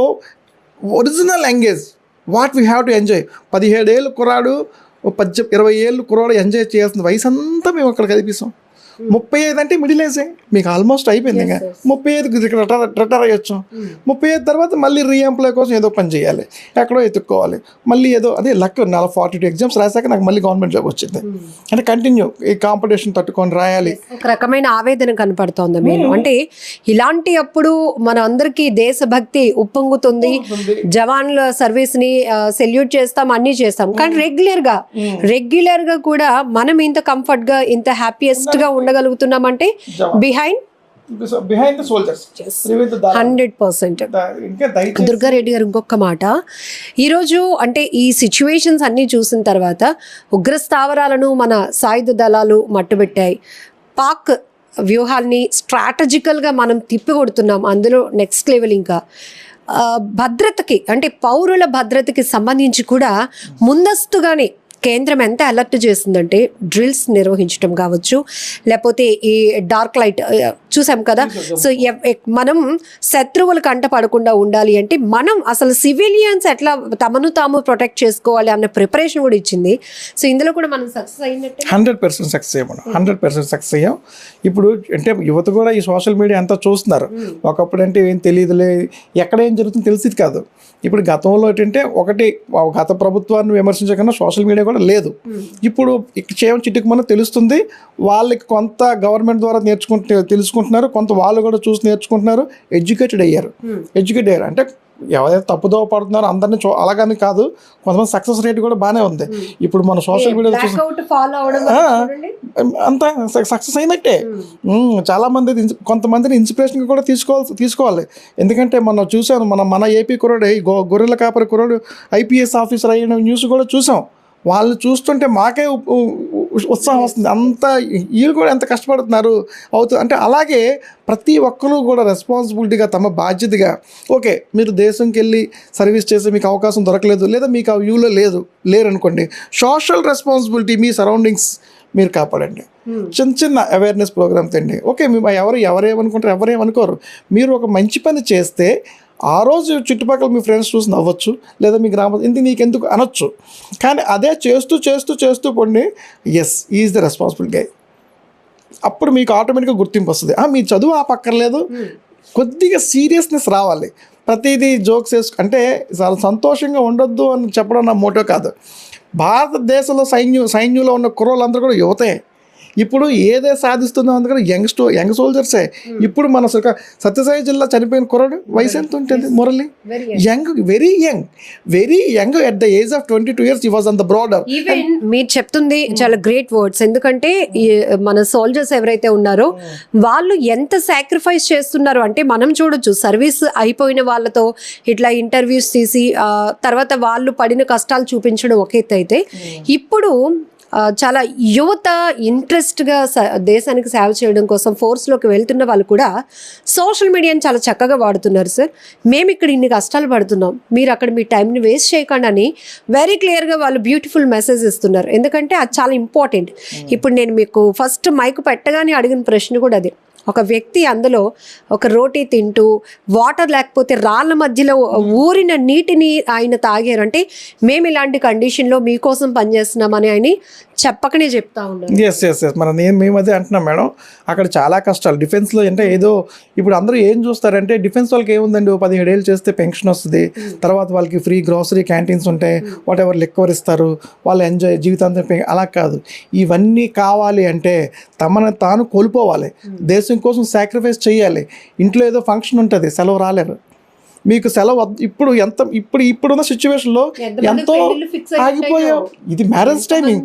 original engage what we have to enjoy. 17 ఏళ్ళు కుర్రాడు, 20 ఏళ్ళు కుర్రాడు ఎంజాయ్ చేయాల్సిన వయసు అంతా మేము అక్కడ కనిపిస్తాం. 35 అంటే మిడిల్ ఏజే, మీకు ఆల్మోస్ట్ అయిపోయింది. ఇంకా 35 రిటైర్ అయ్యొచ్చు. 35 తర్వాత మళ్ళీ రీఎంప్లాయ్ కోసం ఏదో పని చేయాలి, ఎక్కడో ఎత్తుక్కోవాలి, మళ్ళీ ఏదో అదే లక్. 42 ఎగ్జామ్స్ రాశాక నాకు మళ్ళీ గవర్నమెంట్ జాబ్ వచ్చింది. అంటే కంటిన్యూ ఈ కాంపిటీషన్ తట్టుకొని రాయాలి. ఒక రకమైన ఆవేదన కనపడుతోంది మీరు. అంటే ఇలాంటి అప్పుడు మన అందరికీ దేశభక్తి ఉప్పొంగుతుంది, జవాన్ల సర్వీస్ ని సెల్యూట్ చేస్తాం, అన్ని చేస్తాం. కానీ రెగ్యులర్ గా కూడా మనం ఇంత కంఫర్ట్ గా, ఇంత హ్యాపీయెస్ట్ గా ఉండగలుగుతున్నామంటే బిహైండ్ ద సోల్జర్స్ 100%. దుర్గారెడ్డి గారు ఇంకొక మాట, ఈరోజు అంటే ఈ సిచ్యువేషన్స్ అన్నీ చూసిన తర్వాత ఉగ్ర స్థావరాలను మన సాయుధ దళాలు మట్టుబెట్టాయి, పాక్ వ్యూహాల్ని స్ట్రాటజికల్గా మనం తిప్పికొడుతున్నాం. అందులో నెక్స్ట్ లెవెల్ ఇంకా భద్రతకి, అంటే పౌరుల భద్రతకి సంబంధించి కూడా ముందస్తుగానే కేంద్రం ఎంత అలర్ట్ చేస్తుందంటే డ్రిల్స్ నిర్వహించడం కావచ్చు, లేకపోతే ఈ డార్క్ లైట్ చూసాం కదా. సో మనం శత్రువులు కంట పడకుండా ఉండాలి అంటే మనం అసలు సివిలియన్స్ ఎట్లా తమను తాము ప్రొటెక్ట్ చేసుకోవాలి అన్న ప్రిపరేషన్ కూడా ఇచ్చింది. సో ఇందులో కూడా మనం సక్సెస్ అయినట్టే. 100% సక్సెస్ అయ్యాం, 100% సక్సెస్ అయ్యాం. ఇప్పుడు అంటే యువత కూడా ఈ సోషల్ మీడియా అంతా చూస్తున్నారు. ఒకప్పుడు అంటే ఏం తెలియదులే, ఎక్కడ ఏం జరుగుతుందో తెలిసేది కాదు. ఇప్పుడు గతంలో ఏంటంటే గత ప్రభుత్వాన్ని విమర్శించకుండా సోషల్ మీడియా కూడా లేదు. ఇప్పుడు చేయడం చిట్టుకు మనం తెలుస్తుంది, వాళ్ళకి కొంత గవర్నమెంట్ ద్వారా తెలుసుకుంటున్నారు. నేర్చుకుంటున్నారు, కొంత వాళ్ళు కూడా చూసి నేర్చుకుంటున్నారు, ఎడ్యుకేటెడ్ అయ్యారు అంటే ఎవరైతే తప్పుదో పడుతున్నారో అందరినీ అలాగని కాదు, కొంతమంది సక్సెస్ రేట్ కూడా బాగానే ఉంది. ఇప్పుడు మన సోషల్ మీడియాలో చూసి అంతా సక్సెస్ అయినట్టే. చాలా మంది కొంతమందిని ఇన్స్పిరేషన్ కూడా తీసుకోవాలి. ఎందుకంటే మనం చూసాను, మన ఏపీ కుర్రాడు గొర్రెల కాపరి కుర్రాడు ఐపీఎస్ ఆఫీసర్ అయిన న్యూస్ కూడా చూసాం. వాళ్ళు చూస్తుంటే మాకే ఉత్సాహం వస్తుంది. అంతా వీళ్ళు కూడా ఎంత కష్టపడుతున్నారు అవుతుంది అంటే. అలాగే ప్రతి ఒక్కరూ కూడా రెస్పాన్సిబిలిటీగా తమ బాధ్యతగా, ఓకే మీరు దేశంకి వెళ్ళి సర్వీస్ చేసి మీకు అవకాశం దొరకలేదు, లేదా మీకు ఆ వ్యూలో లేరనుకోండి, సోషల్ రెస్పాన్సిబిలిటీ మీ సరౌండింగ్స్ మీరు కాపాడండి. చిన్న అవేర్నెస్ ప్రోగ్రామ్స్ అండి. ఓకే ఎవరేమనుకుంటారు, ఎవరేమనుకోరు. మీరు ఒక మంచి పని చేస్తే ఆ రోజు చుట్టుపక్కల మీ ఫ్రెండ్స్ చూసి నవ్వచ్చు, లేదా మీ గ్రామం నీకెందుకు అనొచ్చు. కానీ అదే చేస్తూ పండి ఎస్ ఈజ్ ద రెస్పాన్సిబుల్ గై. అప్పుడు మీకు ఆటోమేటిక్గా గుర్తింపు వస్తుంది. మీ చదువు ఆపక్కర్లేదు, కొద్దిగా సీరియస్నెస్ రావాలి. ప్రతిదీ జోక్స్ అంటే చాలా సంతోషంగా ఉండొద్దు అని చెప్పడం నా మోటో కాదు. భారతదేశంలో సైన్యంలో ఉన్న కుర్రోళ్ళందరూ కూడా యువతే. ఇప్పుడు ఏదే సాధిస్తుందో అందుకని యంగ్ సోల్జర్సే. ఇప్పుడు మన సత్యసాయి జిల్లా చనిపోయిన కుర్రాడు వయసు ఎంత ఉంటుంది? Murali very young at the age of 22 years he was on the border. Even మీరు చెప్తుంది చాలా గ్రేట్ వర్డ్స్. ఎందుకంటే మన సోల్జర్స్ ఎవరైతే ఉన్నారో వాళ్ళు ఎంత సాక్రిఫైస్ చేస్తున్నారు అంటే మనం చూడొచ్చు. సర్వీస్ అయిపోయిన వాళ్ళతో ఇట్లా ఇంటర్వ్యూస్ తీసి తర్వాత వాళ్ళు పడిన కష్టాలు చూపించడం ఒక ఎత్తు అయితే, ఇప్పుడు చాలా యువత ఇంట్రెస్ట్గా దేశానికి సేవ చేయడం కోసం ఫోర్స్లోకి వెళ్తున్న వాళ్ళు కూడా సోషల్ మీడియాని చాలా చక్కగా వాడుతున్నారు. సార్ మేము ఇక్కడ ఇన్ని కష్టాలు పడుతున్నాం, మీరు అక్కడ మీ టైంని వేస్ట్ చేయకండి అని వెరీ క్లియర్గా వాళ్ళు బ్యూటిఫుల్ మెసేజ్ ఇస్తున్నారు. ఎందుకంటే అది చాలా ఇంపార్టెంట్. ఇప్పుడు నేను మీకు ఫస్ట్ మైక్ పెట్టగానే అడిగిన ప్రశ్న కూడా అదే. ఒక వ్యక్తి అందులో ఒక రోటీ తింటూ వాటర్ లేకపోతే రాళ్ళ మధ్యలో ఊరిన నీటిని ఆయన తాగారు. అంటే మేము ఇలాంటి కండిషన్లో మీకోసం పనిచేస్తున్నామని ఆయన చెప్పకనే చెప్తా ఉన్నారు. ఎస్ మేము అదే అంటున్నాం మేడం. అక్కడ చాలా కష్టాలు డిఫెన్స్లో. అంటే ఏదో ఇప్పుడు అందరూ ఏం చూస్తారంటే డిఫెన్స్ వాళ్ళకి ఏముందండి, 17 ఏళ్ళు చేస్తే పెన్షన్ వస్తుంది, తర్వాత వాళ్ళకి ఫ్రీ గ్రోసరీ క్యాంటీన్స్ ఉంటాయి, వాట్ ఎవర్ లిక్వర్ ఇస్తారు, వాళ్ళు ఎంజాయ్ జీవితాంతం. అలా కాదు. ఇవన్నీ కావాలి అంటే తమను తాను కోల్పోవాలి, దేశం కోసం సాక్రిఫైస్ చేయాలి. ఇంట్లో ఏదో ఫంక్షన్ ఉంటుంది, సెలవు రాలేరు, మీకు సెలవు ఇప్పుడున్న సిచ్యువేషన్లో ఎంతో ఆగిపోయావు. ఇది మ్యారేజ్ టైమింగ్,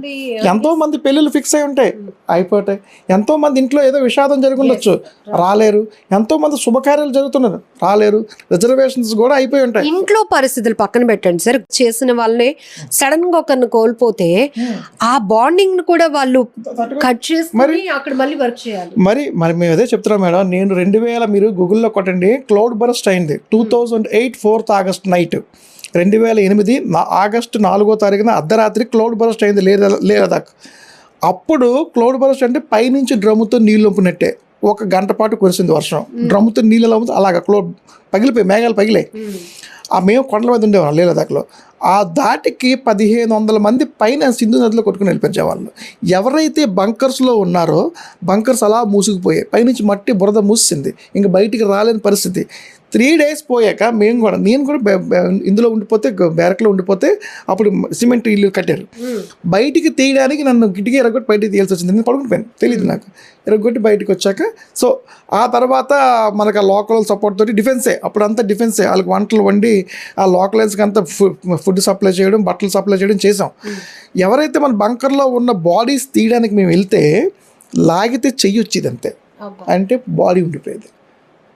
ఎంతో మంది పెళ్ళిళ్ళు ఫిక్స్ అయి ఉంటాయి, అయిపోతాయి. ఎంతో మంది ఇంట్లో ఏదో విషాదం జరుగుండొచ్చు, రాలేరు. ఎంతో మంది శుభకార్యాలు జరుగుతున్నారు, రాలేరు. రిజర్వేషన్స్ కూడా అయిపోయి ఉంటాయి. ఇంట్లో పరిస్థితులు పక్కన పెట్టండి సార్, చేసిన వాళ్ళని సడన్ గా ఒకరిని కోల్పోతే ఆ బాండింగ్ కూడా వాళ్ళు కట్ చేసుకొని అక్కడ మళ్ళీ వర్క్ చేయాలి. మరి మేము అదే చెప్తున్నాం మేడం. నేను 2000 మీరు గూగుల్లో కొట్టండి, క్లౌడ్ బరస్ట్ అయింది 2008 4th August నైట్. 2008 ఆగస్టు 4వ తారీఖున అర్ధరాత్రి క్లౌడ్ బరస్ట్ అయింది లేదాకా. అప్పుడు క్లౌడ్ బరస్ట్ అంటే పైనుంచి డ్రమ్ముతో నీళ్ళు వంపినట్టే 1 గంట పాటు కురిసింది వర్షం. డ్రమ్ముతో నీళ్ళు ఎలా అలాగా క్లౌడ్ పగిలిపోయి, మేఘాలు పగిలాయి. మేము కొండల మీద ఉండేవాళ్ళం లేదాకలో. ఆ దాటికి 1500 మంది పైన సింధు నదిలో కొట్టుకుని వెళ్ళిపోయే వాళ్ళు. ఎవరైతే బంకర్స్లో ఉన్నారో బంకర్స్ అలా మూసుకుపోయాయి, పైనుంచి మట్టి బురద మూసింది, ఇంకా బయటికి రాలేని పరిస్థితి. 3 days పోయాక నేను కూడా ఇందులో ఉండిపోతే, బ్యారక్లో ఉండిపోతే, అప్పుడు సిమెంట్ ఇల్లు కట్టారు. బయటికి తీయడానికి నన్ను కిటికీ ఎరగొట్టి బయటికి తీయాల్సి వచ్చింది. నేను పడుకునిపోయాను, తెలియదు నాకు. ఎరగొట్టి బయటకు వచ్చాక సో ఆ తర్వాత మనకు ఆ లోకల్ సపోర్ట్ తోటి డిఫెన్సే, అప్పుడంతా డిఫెన్సే. వాళ్ళకి వంటలు వండి ఆ లోకలైజ్కి అంతా ఫుడ్ సప్లై చేయడం, బట్టలు సప్లై చేయడం చేసాం. ఎవరైతే మన బంకర్లో ఉన్న బాడీస్ తీయడానికి మేము వెళ్తే లాగితే చెయ్యి వచ్చేది అంతే, అంటే బాడీ ఉండిపోయేది.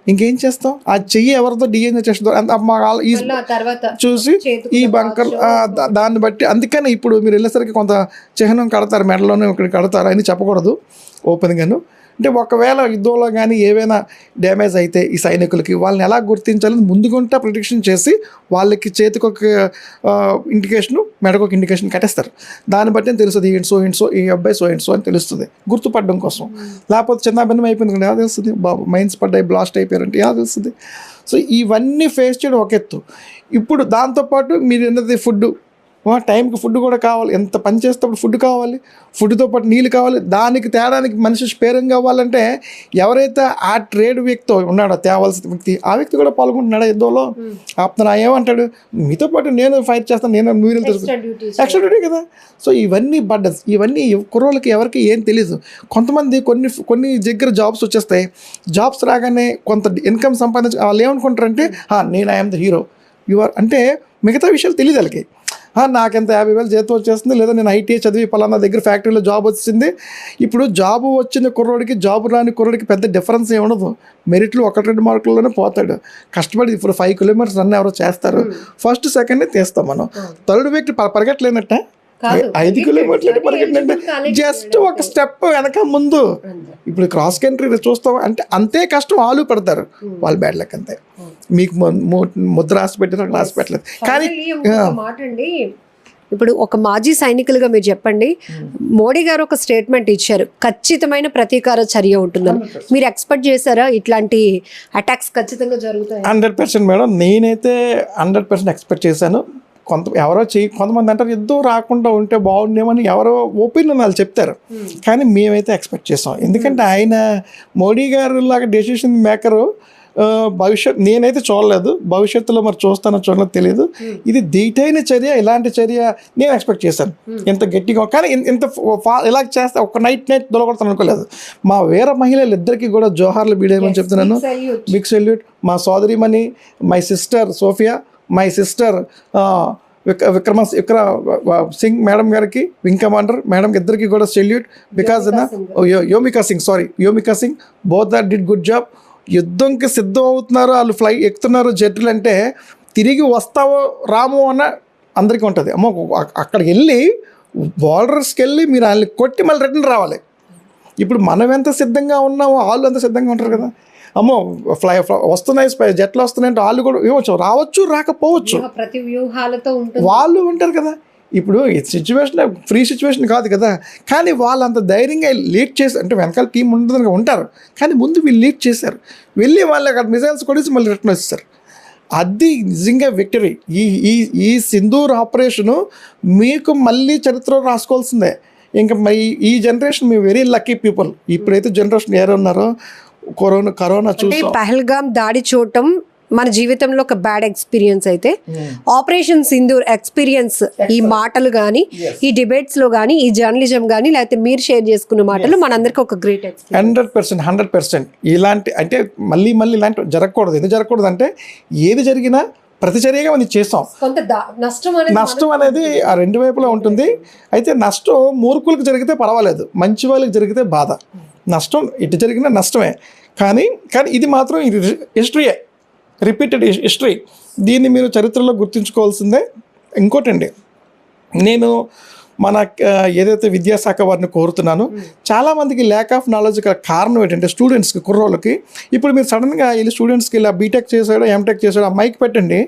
ఇంకేం చేస్తాం? ఆ చెయ్యి ఎవరితో డిఎన్ఏ చేస్తుందో చూసి ఈ బంకర్ దాన్ని బట్టి. అందుకని ఇప్పుడు మీరు వెళ్ళేసరికి కొంత చిహ్నం కడతారు, మెడలోనే ఇక్కడ కడతారు అని చెప్పకూడదు ఓపెన్గాను. అంటే ఒకవేళ యుద్ధంలో కానీ ఏవైనా డ్యామేజ్ అయితే ఈ సైనికులకి వాళ్ళని ఎలా గుర్తించాలని ముందుగుంటా ప్రిడిక్షన్ చేసి వాళ్ళకి చేతికి ఒక ఇండికేషను, మెడకు ఒక ఇండికేషన్ కట్టేస్తారు. దాన్ని బట్టి తెలుస్తుంది సో ఈ అబ్బాయి సో అని తెలుస్తుంది, గుర్తుపడడం కోసం. లేకపోతే చిన్న భిన్నం అయిపోయింది కదా, తెలుస్తుంది. మైన్స్ పడ్డాయి, బ్లాస్ట్ అయిపోయారంటే ఎలా తెలుస్తుంది? సో ఇవన్నీ ఫేస్ చేయడం ఒక ఎత్తు. ఇప్పుడు దాంతోపాటు మీరు ఎన్నది ఫుడ్ టైంకి ఫుడ్ కూడా కావాలి, ఎంత పని చేసేటప్పుడు ఫుడ్ కావాలి, ఫుడ్తో పాటు నీళ్ళు కావాలి. దానికి తేడానికి మనిషి స్పేరం కావాలంటే ఎవరైతే ఆ ట్రేడ్ వ్యక్తి ఉన్నాడో తేవాల్సిన వ్యక్తి, ఆ వ్యక్తి కూడా పాల్గొంటున్నాడు యుద్ధంలో. ఆప్తన ఏమంటాడు, మీతో పాటు నేను ఫైట్ చేస్తాను, నేను మీరు ఎక్స్ట్రా డ్యూటీ కదా. సో ఇవన్నీ బర్డన్స్, ఇవన్నీ కుర్రోళ్ళకి ఎవరికి ఏం తెలియదు. కొంతమంది కొన్ని దగ్గర జాబ్స్ వచ్చేస్తాయి, జాబ్స్ రాగానే కొంత ఇన్కమ్ సంపాదించి వాళ్ళు ఏమనుకుంటారంటే నేను ఐఎమ్ ద హీరో, యువర్ అంటే మిగతా విషయాలు తెలియదు వాళ్ళకి. నాకెంత 50,000 జీతం వచ్చేస్తుంది, లేదా నేను ఐటీఐ చదివి పలానా దగ్గర ఫ్యాక్టరీలో జాబ్ వచ్చింది. ఇప్పుడు జాబు వచ్చిన కుర్రోడికి జాబు రాని కుర్రోడికి పెద్ద డిఫరెన్స్ ఏమి ఉండదు. మెరిట్లు 1-2 మార్కుల్లోనే పోతాడు. కష్టపడి ఇప్పుడు 5 కిలోమీటర్స్ రన్ ఎవరో చేస్తారు, ఫస్ట్ సెకండ్ని తీస్తాం మనం. థర్డ్ వ్యక్తి పరిగెట్టలేనట్ట 5 కిలోమీటర్లు పరిగెట్టినంటే జస్ట్ ఒక స్టెప్ వెనక ముందు. ఇప్పుడు క్రాస్ కంట్రీ చూస్తాం అంటే అంతే కష్టం వాళ్ళు పడతారు, వాళ్ళు బ్యాడ్ లక్ అంతే. మీకు ముద్ర రాసి పెట్టిన రాసి పెట్టలేదు. కానీ మాట అండి, ఇప్పుడు ఒక మాజీ సైనికులుగా మీరు చెప్పండి, మోడీ గారు ఒక స్టేట్మెంట్ ఇచ్చారు, ఖచ్చితమైన ప్రతీకార చర్య ఉంటుందని. మీరు ఎక్స్పెక్ట్ చేశారా ఇట్లాంటి అటాక్స్ ఖచ్చితంగా జరుగుతాయి? 100% మేడం, నేనైతే 100% ఎక్స్పెక్ట్ చేశాను. కొంతమంది అంటారు యుద్ధం రాకుండా ఉంటే బాగుండేమని, ఎవరో ఒపీనియన్ వాళ్ళు చెప్తారు. కానీ మేమైతే ఎక్స్పెక్ట్ చేసాం. ఎందుకంటే ఆయన మోడీ గారు లాగా డెసిషన్ మేకరు. నేనైతే చూడలేదు, భవిష్యత్తులో మరి చూస్తానో చూడలేదు తెలియదు. ఇది దీటైన చర్య, ఇలాంటి చర్య నేను ఎక్స్పెక్ట్ చేశాను. ఇంత గట్టిగా, కానీ ఇంత ఇలా చేస్తే ఒక నైట్ దొలగొడతాను అనుకోలేదు. మా వీర మహిళలు ఇద్దరికి కూడా జోహార్లు బీడేయమని చెప్తున్నాను. Big salute. మా సోదరిమణి, my sister Sofiya, my sister Vikrama Singh madam గారికి, వింగ్ కమాండర్ మేడంకి ఇద్దరికి కూడా salute. Because Vyomika Singh both are did good job. యుద్ధంకి సిద్ధం అవుతున్నారు, వాళ్ళు ఎక్కుతున్నారు జెట్లు అంటే తిరిగి వస్తావో రామో అన్న అందరికీ ఉంటుంది. అమ్మో అక్కడికి వెళ్ళి బార్డర్స్కి వెళ్ళి మీరు వాళ్ళని కొట్టి మళ్ళీ రిటర్న్ రావాలి. ఇప్పుడు మనం ఎంత సిద్ధంగా ఉన్నామో వాళ్ళు అంత సిద్ధంగా ఉంటారు కదా. అమ్మో వస్తున్నాయి జట్లు వస్తున్నాయంటే వాళ్ళు కూడా ఇవ్వచ్చు, రావచ్చు రాకపోవచ్చు, ప్రతి వ్యూహాలతో వాళ్ళు ఉంటారు కదా. ఇప్పుడు ఈ సిచ్యువేషన్ ఫ్రీ సిచ్యువేషన్ కాదు కదా. కానీ వాళ్ళు అంత ధైర్యంగా లీడ్ చేసి, అంటే వెనకాల టీం ఉంటుంది ఉంటారు, కానీ ముందు వీళ్ళు లీడ్ చేశారు. వెళ్ళి వాళ్ళు అక్కడ మిజైల్స్ కొట్టేసి మళ్ళీ రిటర్న్ వచ్చేసారు. అది నిజంగా విక్టరీ. ఈ సింధూర్ ఆపరేషను మీకు మళ్ళీ చరిత్ర రాసుకోవాల్సిందే. ఇంకా ఈ జనరేషన్ మీ వెరీ లక్కీ పీపుల్. ఇప్పుడైతే జనరేషన్ ఎవరు ఉన్నారో కరోనా చూసి పహల్గామ్ దాడి చూడటం మన జీవితంలో ఒక బ్యాడ్ ఎక్స్పీరియన్స్ అయితే, ఆపరేషన్ సింధూర్ ఎక్స్పీరియన్స్, ఈ మాటలు కానీ, ఈ డిబేట్స్ లో కానీ, ఈ జర్నలిజం కానీ, లేకపోతే మీరు షేర్ చేసుకున్న మాటలు మనందరికి ఒక గ్రేట్ ఎక్స్పీరియన్స్. 100% ఇలాంటి అంటే మళ్ళీ ఇలాంటి జరగకూడదు. ఎందుకు జరగకూడదు అంటే ఏది జరిగినా ప్రతిచర్యగా మనం చేస్తాం. కొంత నష్టం అనేది ఆ రెండు వైపులా ఉంటుంది. అయితే నష్టం మూర్ఖులకు జరిగితే పర్వాలేదు, మంచి వాళ్ళకి జరిగితే బాధ. నష్టం ఎటు జరిగినా నష్టమే. కానీ ఇది మాత్రం ఇది హిస్టరీయే, రిపీటెడ్ హిస్టరీ. దీన్ని మీరు చరిత్రలో గుర్తుంచుకోవాల్సిందే. ఇంకోటండి, నేను మన ఏదైతే విద్యాశాఖ వారిని కోరుతున్నాను, చాలామందికి ల్యాక్ ఆఫ్ నాలెడ్జ్ కారణం ఏంటంటే స్టూడెంట్స్కి, కుర్రోళ్ళకి. ఇప్పుడు మీరు సడన్గా వెళ్ళి స్టూడెంట్స్కి ఇలా బీటెక్ చేసాడో ఎంటెక్ చేసాడో ఆ మైక్ పెట్టండి,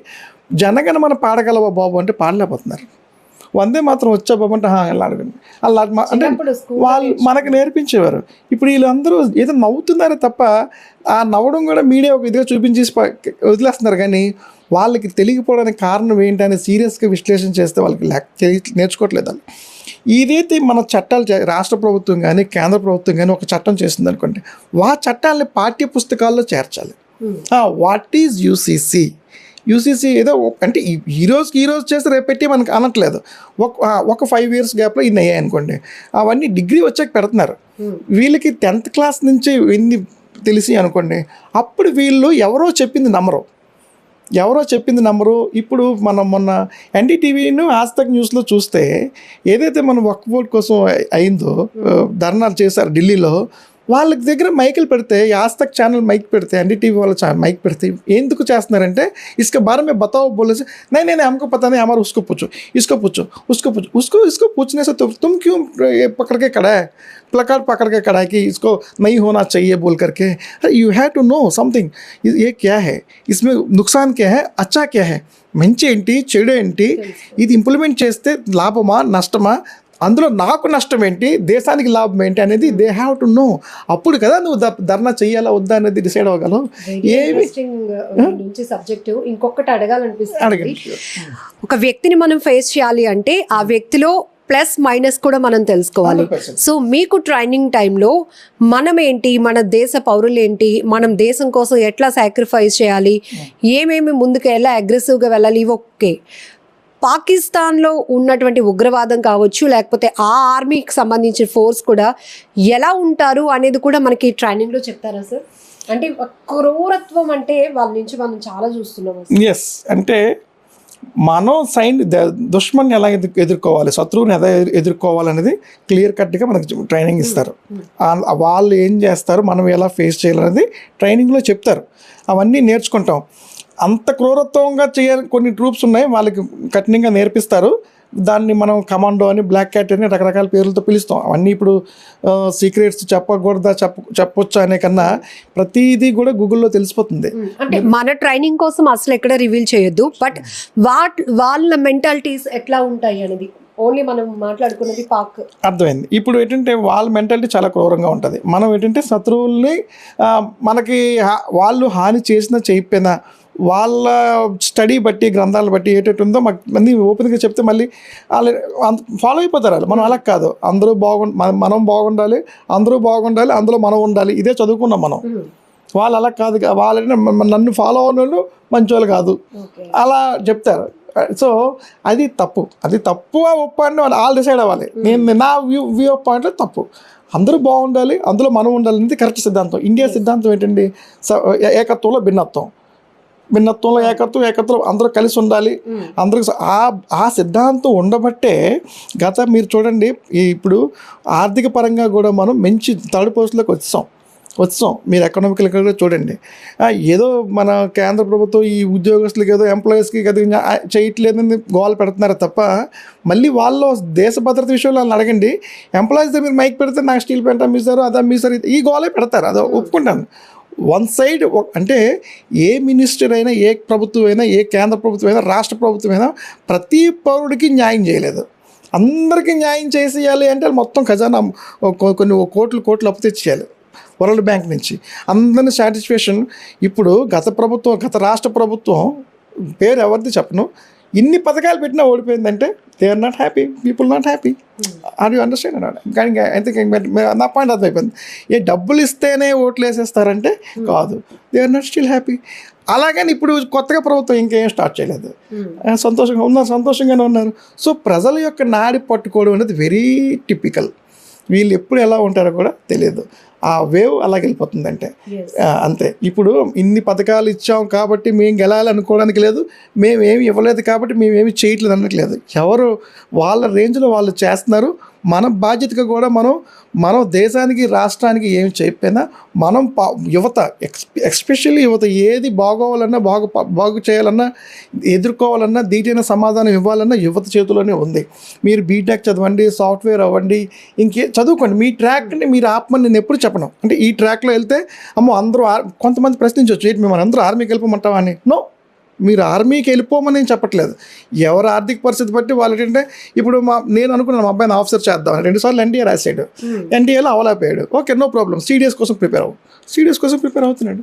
జనగణమన పాడగలవా బాబు అంటే పాడలేకపోతున్నారు. వందే మాత్రం వచ్చా బాబు అంటే అలా అంటే వాళ్ళు మనకు నేర్పించేవారు. ఇప్పుడు వీళ్ళందరూ ఏదో నవ్వుతున్నారే తప్ప ఆ నవ్వడం కూడా మీడియా ఒక ఇదిగా చూపించేసి వదిలేస్తున్నారు. కానీ వాళ్ళకి తెలియకపోవడానికి కారణం ఏంటని సీరియస్గా విశ్లేషణ చేస్తే వాళ్ళకి నేర్చుకోవట్లేదు. వాళ్ళు ఇదైతే మన చట్టాలు రాష్ట్ర ప్రభుత్వం కానీ కేంద్ర ప్రభుత్వం కానీ ఒక చట్టం చేస్తుంది అనుకోండి, ఆ చట్టాలని పాఠ్య పుస్తకాల్లో చేర్చాలి. వాట్ ఈజ్ యూసీసీ ఏదో అంటే ఈ రోజు చేస్తే రేపు పెట్టి మనకు అనట్లేదు. ఒక 5 years గ్యాప్లో ఇన్ని అయ్యాయి అనుకోండి, అవన్నీ డిగ్రీ వచ్చాక పెడుతున్నారు. వీళ్ళకి 10th class నుంచి ఎన్ని తెలిసి అనుకోండి, అప్పుడు వీళ్ళు ఎవరో చెప్పింది నమ్మరు. ఇప్పుడు మనం మొన్న ఎన్డీటీవీను ఆజ్తక్ న్యూస్లో చూస్తే ఏదైతే మనం వక్ఫ్ బోర్డ్ కోసం అయిందో ధర్నాలు చేశారు ఢిల్లీలో, వాళ్ళ దగ్గర మైకులు పెడితే, ఆజ్తక్ ఛానల్ మైక్ పెడితే, ఎన్డీటీవీ వాళ్ళ మైక్ పెడితే ఎందుకు చేస్తున్నారంటే इसके बारे में बताओ बोले से नहीं हमको पता नहीं, हमारा उसको पूछने से तुम क्यों पकड़ के खड़ा है, प्लकार्ड पकड़ के खड़ा है कि इसको नहीं होना चाहिए बोल करके. You have to know something, ये क्या है, इसमें नुकसान क्या है, अच्छा क्या है, మంచి ఏంటి చెడు ఏంటి, ఇది ఇంప్లిమెంట్ చేస్తే లాభమా నష్టమా, అందులో నాకు నష్టం ఏంటి, దేశానికి లాభం ఏంటి అనేది దే హ్యావ్ టు నో. అప్పుడు కదా నువ్వు ధర్నా చెయ్యాలా వద్దా అనేది డిసైడ్ అవ్వగలవు. ఏమి సబ్జెక్ట్ ఇంకొకటి అడగాలనిపిస్తుంది. అడగండి. ఒక వ్యక్తిని మనం ఫేస్ చేయాలి అంటే ఆ వ్యక్తిలో ప్లస్ మైనస్ కూడా మనం తెలుసుకోవాలి. 100%. సో మీకు ట్రైనింగ్ టైంలో మనం ఏంటి, మన దేశ పౌరులు ఏంటి, మనం దేశం కోసం ఎట్లా సాక్రిఫైస్ చేయాలి, ఏమేమి ముందుకు ఎలా అగ్రెసివ్గా వెళ్ళాలి, ఓకే పాకిస్తాన్లో ఉన్నటువంటి ఉగ్రవాదం కావచ్చు లేకపోతే ఆ ఆర్మీకి సంబంధించిన ఫోర్స్ కూడా ఎలా ఉంటారు అనేది కూడా మనకి ట్రైనింగ్లో చెప్తారా సార్? అంటే క్రూరత్వం అంటే వాళ్ళ నుంచి మనం చాలా చూస్తున్నాం. ఎస్, అంటే మనం దుష్మన్ ఎలా ఎదుర్కోవాలి, శత్రువుని ఎలా ఎదుర్కోవాలనేది క్లియర్ కట్గా మనకి ట్రైనింగ్ ఇస్తారు. వాళ్ళు ఏం చేస్తారు, మనం ఎలా ఫేస్ చేయాలనేది ట్రైనింగ్లో చెప్తారు. అవన్నీ నేర్చుకుంటాం. అంత క్రూరత్వంగా చేయాలి కొన్ని ట్రూప్స్ ఉన్నాయి, వాళ్ళకి కఠినంగా నేర్పిస్తారు. దాన్ని మనం కమాండో అని, బ్లాక్ క్యాట్ అని రకరకాల పేర్లతో పిలుస్తాం. అవన్నీ ఇప్పుడు సీక్రెట్స్ చెప్పకూడదా చెప్పొచ్చా అనే కన్నా ప్రతిదీ కూడా గూగుల్లో తెలిసిపోతుంది. అంటే మన ట్రైనింగ్ కోసం అసలు ఎక్కడ రివీల్ చేయొద్దు, బట్ వాళ్ళ మెంటాలిటీస్ ఎట్లా ఉంటాయి అనేది ఓన్లీ మనం మాట్లాడుకున్నది పాక్. అర్థమైంది. ఇప్పుడు ఏంటంటే వాళ్ళ మెంటాలిటీ చాలా క్రూరంగా ఉంటుంది. మనం ఏంటంటే శత్రువుల్ని మనకి వాళ్ళు హాని చేసినా చేయకపోయినా వాళ్ళ స్టడీ బట్టి, గ్రంథాలు బట్టి ఏటట్టు ఉందో మాకు మంది ఓపెన్గా చెప్తే మళ్ళీ వాళ్ళు ఫాలో అయిపోతారు. వాళ్ళు మనం అలా కాదు, అందరూ మనం బాగుండాలి, అందరూ బాగుండాలి, అందులో మనం ఉండాలి, ఇదే చదువుకున్నాం మనం. వాళ్ళు అలా కాదు, వాళ్ళని నన్ను ఫాలో అవ్వని వాళ్ళు మంచి వాళ్ళు కాదు అలా చెప్తారు. సో అది తప్పు ఒప్ప అని వాళ్ళు డిసైడ్ అవ్వాలి. నా వ్యూ ఆఫ్ పాయింట్లో తప్పు. అందరూ బాగుండాలి, అందులో మనం ఉండాలి అనేది కరెక్ట్ సిద్ధాంతం. ఇండియా సిద్ధాంతం ఏంటండి, ఏకత్వంలో భిన్నత్వంలో ఏకత్వం అందరూ కలిసి ఉండాలి. అందరికి ఆ సిద్ధాంతం ఉండబట్టే మీరు చూడండి, ఇప్పుడు ఆర్థిక పరంగా కూడా మనం మంచి థర్డ్ పోస్ట్లోకి వచ్చాం. మీరు ఎకనామికల్ కూడా చూడండి. ఏదో మన కేంద్ర ప్రభుత్వం ఈ ఉద్యోగస్తులకి ఏదో ఎంప్లాయీస్కి చేయట్లేదని గోల్ పెడుతున్నారు తప్ప, మళ్ళీ వాళ్ళు దేశ భద్రత విషయంలో వాళ్ళని అడగండి. ఎంప్లాయీస్ దగ్గర మీరు మైక్ పెడితే నాకు స్టీల్ ప్లాంట్ అమ్మేశారు, అది అమ్మేశారు, ఈ గోలే పెడతారు. అదో ఒప్పుకుంటాను. వన్ సైడ్ అంటే ఏ మినిస్టర్ అయినా, ఏ ప్రభుత్వం అయినా, ఏ కేంద్ర ప్రభుత్వం అయినా, రాష్ట్ర ప్రభుత్వం అయినా ప్రతి పౌరుడికి న్యాయం చేయలేదు. అందరికీ న్యాయం చేసేయాలి అంటే మొత్తం ఖజానా కొన్ని కోట్లు అప్పు తెచ్చేయాలి వరల్డ్ బ్యాంక్ నుంచి. అందరిని సాటిస్ఫాక్షన్. ఇప్పుడు గత రాష్ట్ర ప్రభుత్వం పేరు ఎవరిది చెప్పను, ఇన్ని పథకాలు పెట్టినా ఓడిపోయిందంటే they are not happy, people not happy. Are you understand అన్నాడు. కానీ అయితే నా పాయింట్ అర్థమైపోయింది. డబ్బులు ఇస్తేనే ఓట్లు వేసేస్తారంటే కాదు, they are not still happy. అలాగని ఇప్పుడు కొత్తగా ప్రభుత్వం ఇంకేం స్టార్ట్ చేయలేదు, సంతోషంగానే ఉన్నారు. సో ప్రజల యొక్క నాడి పట్టుకోవడం అనేది వెరీ టిపికల్. వీళ్ళు ఎప్పుడు ఎలా ఉంటారో కూడా తెలియదు. ఆ వేవ్ అలాగ వెళ్ళిపోతుందంటే అంతే. ఇప్పుడు ఇన్ని పథకాలు ఇచ్చాం కాబట్టి మేము గెలాలనుకోవడానికి లేదు, మేమేమి ఇవ్వలేదు కాబట్టి మేమేమి చేయట్లేదు అనట్లేదు. ఎవరు వాళ్ళ రేంజ్లో వాళ్ళు చేస్తున్నారు. మన బాధ్యతగా కూడా మనం దేశానికి, రాష్ట్రానికి ఏమి చెప్పినా మనం యువత, ఎస్పెషల్లీ యువత ఏది బాగోవాలన్నా, బాగు చేయాలన్నా, ఎదుర్కోవాలన్నా, దీటైన సమాధానం ఇవ్వాలన్నా యువత చేతిలోనే ఉంది. మీరు బీటెక్ చదవండి, సాఫ్ట్వేర్ అవ్వండి, చదువుకోండి. మీ ట్రాక్ని మీరు ఆపమని నేను ఎప్పుడు చెప్పను. అంటే ఈ ట్రాక్లో వెళ్తే అందరూ కొంతమంది ప్రశ్నించవచ్చు, ఏంటి మేము అందరూ ఆర్మీకి వెళ్ళిపోమంటావా అని. నో, మీరు ఆర్మీకి వెళ్ళిపోమని నేను చెప్పట్లేదు. ఎవరు ఆర్థిక పరిస్థితి బట్టి వాళ్ళు ఏంటంటే, ఇప్పుడు నేను అనుకున్నాను మా అబ్బాయిని ఆఫీసర్ చేద్దామని. 2 సార్లు ఎన్డీఏ రాశాడు, ఎన్డీఏలో అవలేకపోయాడు. ఓకే, నో ప్రాబ్లం, సిడిఎస్ కోసం ప్రిపేర్ అవుతున్నాడు.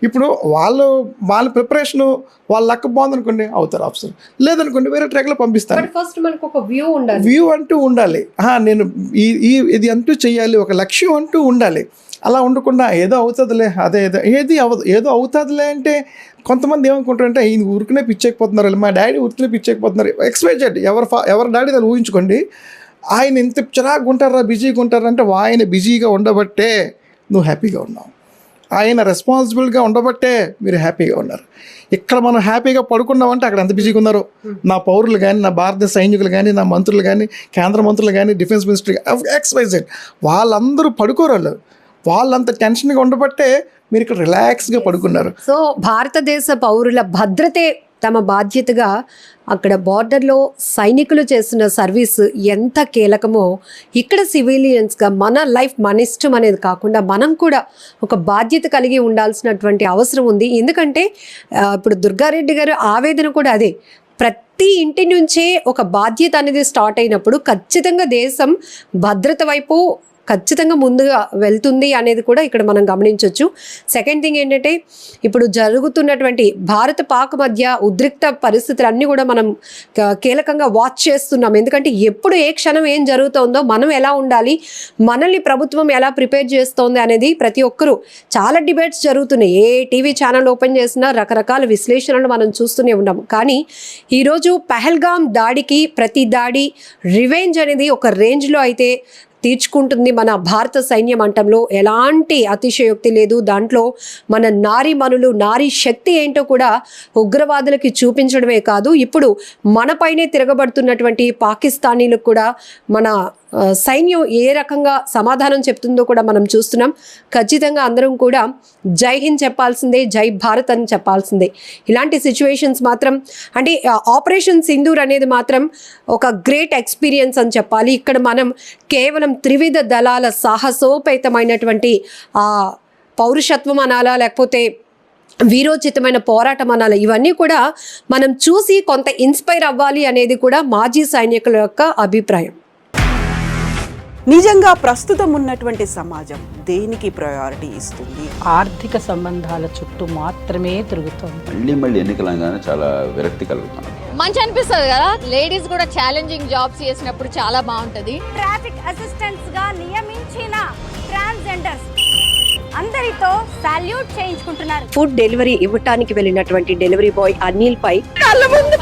ఇప్పుడు వాళ్ళ ప్రిపరేషన్ వాళ్ళ లక్ బాగుందనుకోండి అవుతారు ఆఫీసర్, లేదనుకోండి వేరే ట్రాక్లో పంపిస్తాను. ఫస్ట్ మనకు ఒక వ్యూ అంటూ ఉండాలి. నేను ఇది అంటూ చెయ్యాలి, ఒక లక్ష్యం అంటూ ఉండాలి. అలా ఉండకుండా ఏదో అవుతుందిలే, ఏదో అవుతుందిలే అంటే కొంతమంది ఏమనుకుంటారంటే ఈయన ఊరికనే పిచ్చెక్కిపోతున్నారు, మా డాడీ ఊరికనే పిచ్చెక్కిపోతున్నారు. ఎక్స్పెక్టెడ్ ఎవరి డాడీ దాన్ని ఊహించుకోండి. ఆయన ఎంత చిరాకు ఉంటారా, బిజీగా ఉంటారా అంటే ఆయన బిజీగా ఉండబట్టే నువ్వు హ్యాపీగా ఉన్నావు, ఆయన రెస్పాన్సిబుల్గా ఉండబట్టే మీరు హ్యాపీగా ఉన్నారు. ఇక్కడ మనం హ్యాపీగా పడుకున్నామంటే అక్కడ ఎంత బిజీగా ఉన్నారు. నా పౌరులు కానీ, నా భారతీయ సైనికులు కానీ, నా మంత్రులు కానీ, కేంద్ర మంత్రులు కానీ, డిఫెన్స్ మినిస్టర్ XYZ వాళ్ళందరూ పడుకోరు. వాళ్ళంత టెన్షన్గా ఉండబట్టే మీరు ఇక్కడ రిలాక్స్గా పడుకున్నారు. సో భారతదేశ పౌరుల భద్రతే తమ బాధ్యతగా అక్కడ బార్డర్లో సైనికులు చేస్తున్న సర్వీస్ ఎంత కీలకమో ఇక్కడ సివిలియన్స్గా మన లైఫ్ మన ఇష్టం అనేది కాకుండా మనం కూడా ఒక బాధ్యత కలిగి ఉండాల్సినటువంటి అవసరం ఉంది. ఎందుకంటే ఇప్పుడు దుర్గారెడ్డి గారు ఆవేదన కూడా అదే, ప్రతి ఇంటి నుంచే ఒక బాధ్యత అనేది స్టార్ట్ అయినప్పుడు ఖచ్చితంగా దేశం భద్రత వైపు ఖచ్చితంగా ముందుగా వెళ్తుంది అనేది కూడా ఇక్కడ మనం గమనించవచ్చు. సెకండ్ థింగ్ ఏంటంటే ఇప్పుడు జరుగుతున్నటువంటి భారత పాక్ మధ్య ఉద్రిక్త పరిస్థితులన్నీ కూడా మనం కీలకంగా వాచ్ చేస్తున్నాం. ఎందుకంటే ఎప్పుడు ఏ క్షణం ఏం జరుగుతుందో, మనం ఎలా ఉండాలి, మనల్ని ప్రభుత్వం ఎలా ప్రిపేర్ చేస్తోంది అనేది ప్రతి ఒక్కరూ చాలా డిబేట్స్ జరుగుతున్నాయి. ఏ టీవీ ఛానల్ ఓపెన్ చేసినా రకరకాల విశ్లేషణలు మనం చూస్తూనే ఉన్నాం. కానీ ఈరోజు పహల్గామ్ దాడికి ప్రతి దాడి రివెంజ్ అనేది ఒక రేంజ్లో అయితే తీర్చుకుంటుంది మన భారత సైన్యం అంటంలో ఎలాంటి అతిశయోక్తి లేదు. దాంట్లో మన నారీమణులు, నారీ శక్తి ఏంటో కూడా ఉగ్రవాదులకి చూపించడమే కాదు, ఇప్పుడు మనపైనే తిరగబడుతున్నటువంటి పాకిస్తానీలకు కూడా మన సైన్యం ఏ రకంగా సమాధానం చెప్తుందో కూడా మనం చూస్తున్నాం. ఖచ్చితంగా అందరం కూడా జై హింద్ చెప్పాల్సిందే, జై భారత్ అని చెప్పాల్సిందే. ఇలాంటి సిచ్యువేషన్స్ మాత్రం అంటే ఆపరేషన్ సింధూర్ అనేది మాత్రం ఒక గ్రేట్ ఎక్స్పీరియన్స్ అని చెప్పాలి. ఇక్కడ మనం కేవలం త్రివిధ దళాల సాహసోపేతమైనటువంటి పౌరుషత్వం అనాలా, లేకపోతే వీరోచితమైన పోరాటం అనాలి, ఇవన్నీ కూడా మనం చూసి కొంత ఇన్స్పైర్ అవ్వాలి అనేది కూడా మాజీ సైనికుల యొక్క అభిప్రాయం. నిజంగా ప్రస్తుతం ఉన్నటువంటి సమాజం దేనికి ప్రయారిటీ ఇస్తుంది? ఆర్థిక సంబంధాల చుట్టూ మాత్రమే తిరుగుతుంది. మళ్ళీ ఎన్నికలంగానే చాలా విరక్తి కలుగుతాం. మంచి అనిపిస్తుంది కదా, లేడీస్ కూడా ఛాలెంజింగ్ జాబ్స్ చేసినప్పుడు చాలా బాగుంటది. ట్రాఫిక్ అసిస్టెంట్స్ గా నియమించిన ట్రాన్స్జెండర్స్ అందరితో సాల్యూట్ చేయించుకుంటున్నారు. ఫుడ్ డెలివరీ ఇవ్వటానికి వెళ్ళినటువంటి డెలివరీ బాయ్ అనిల్ పై కళ్ళ ముందు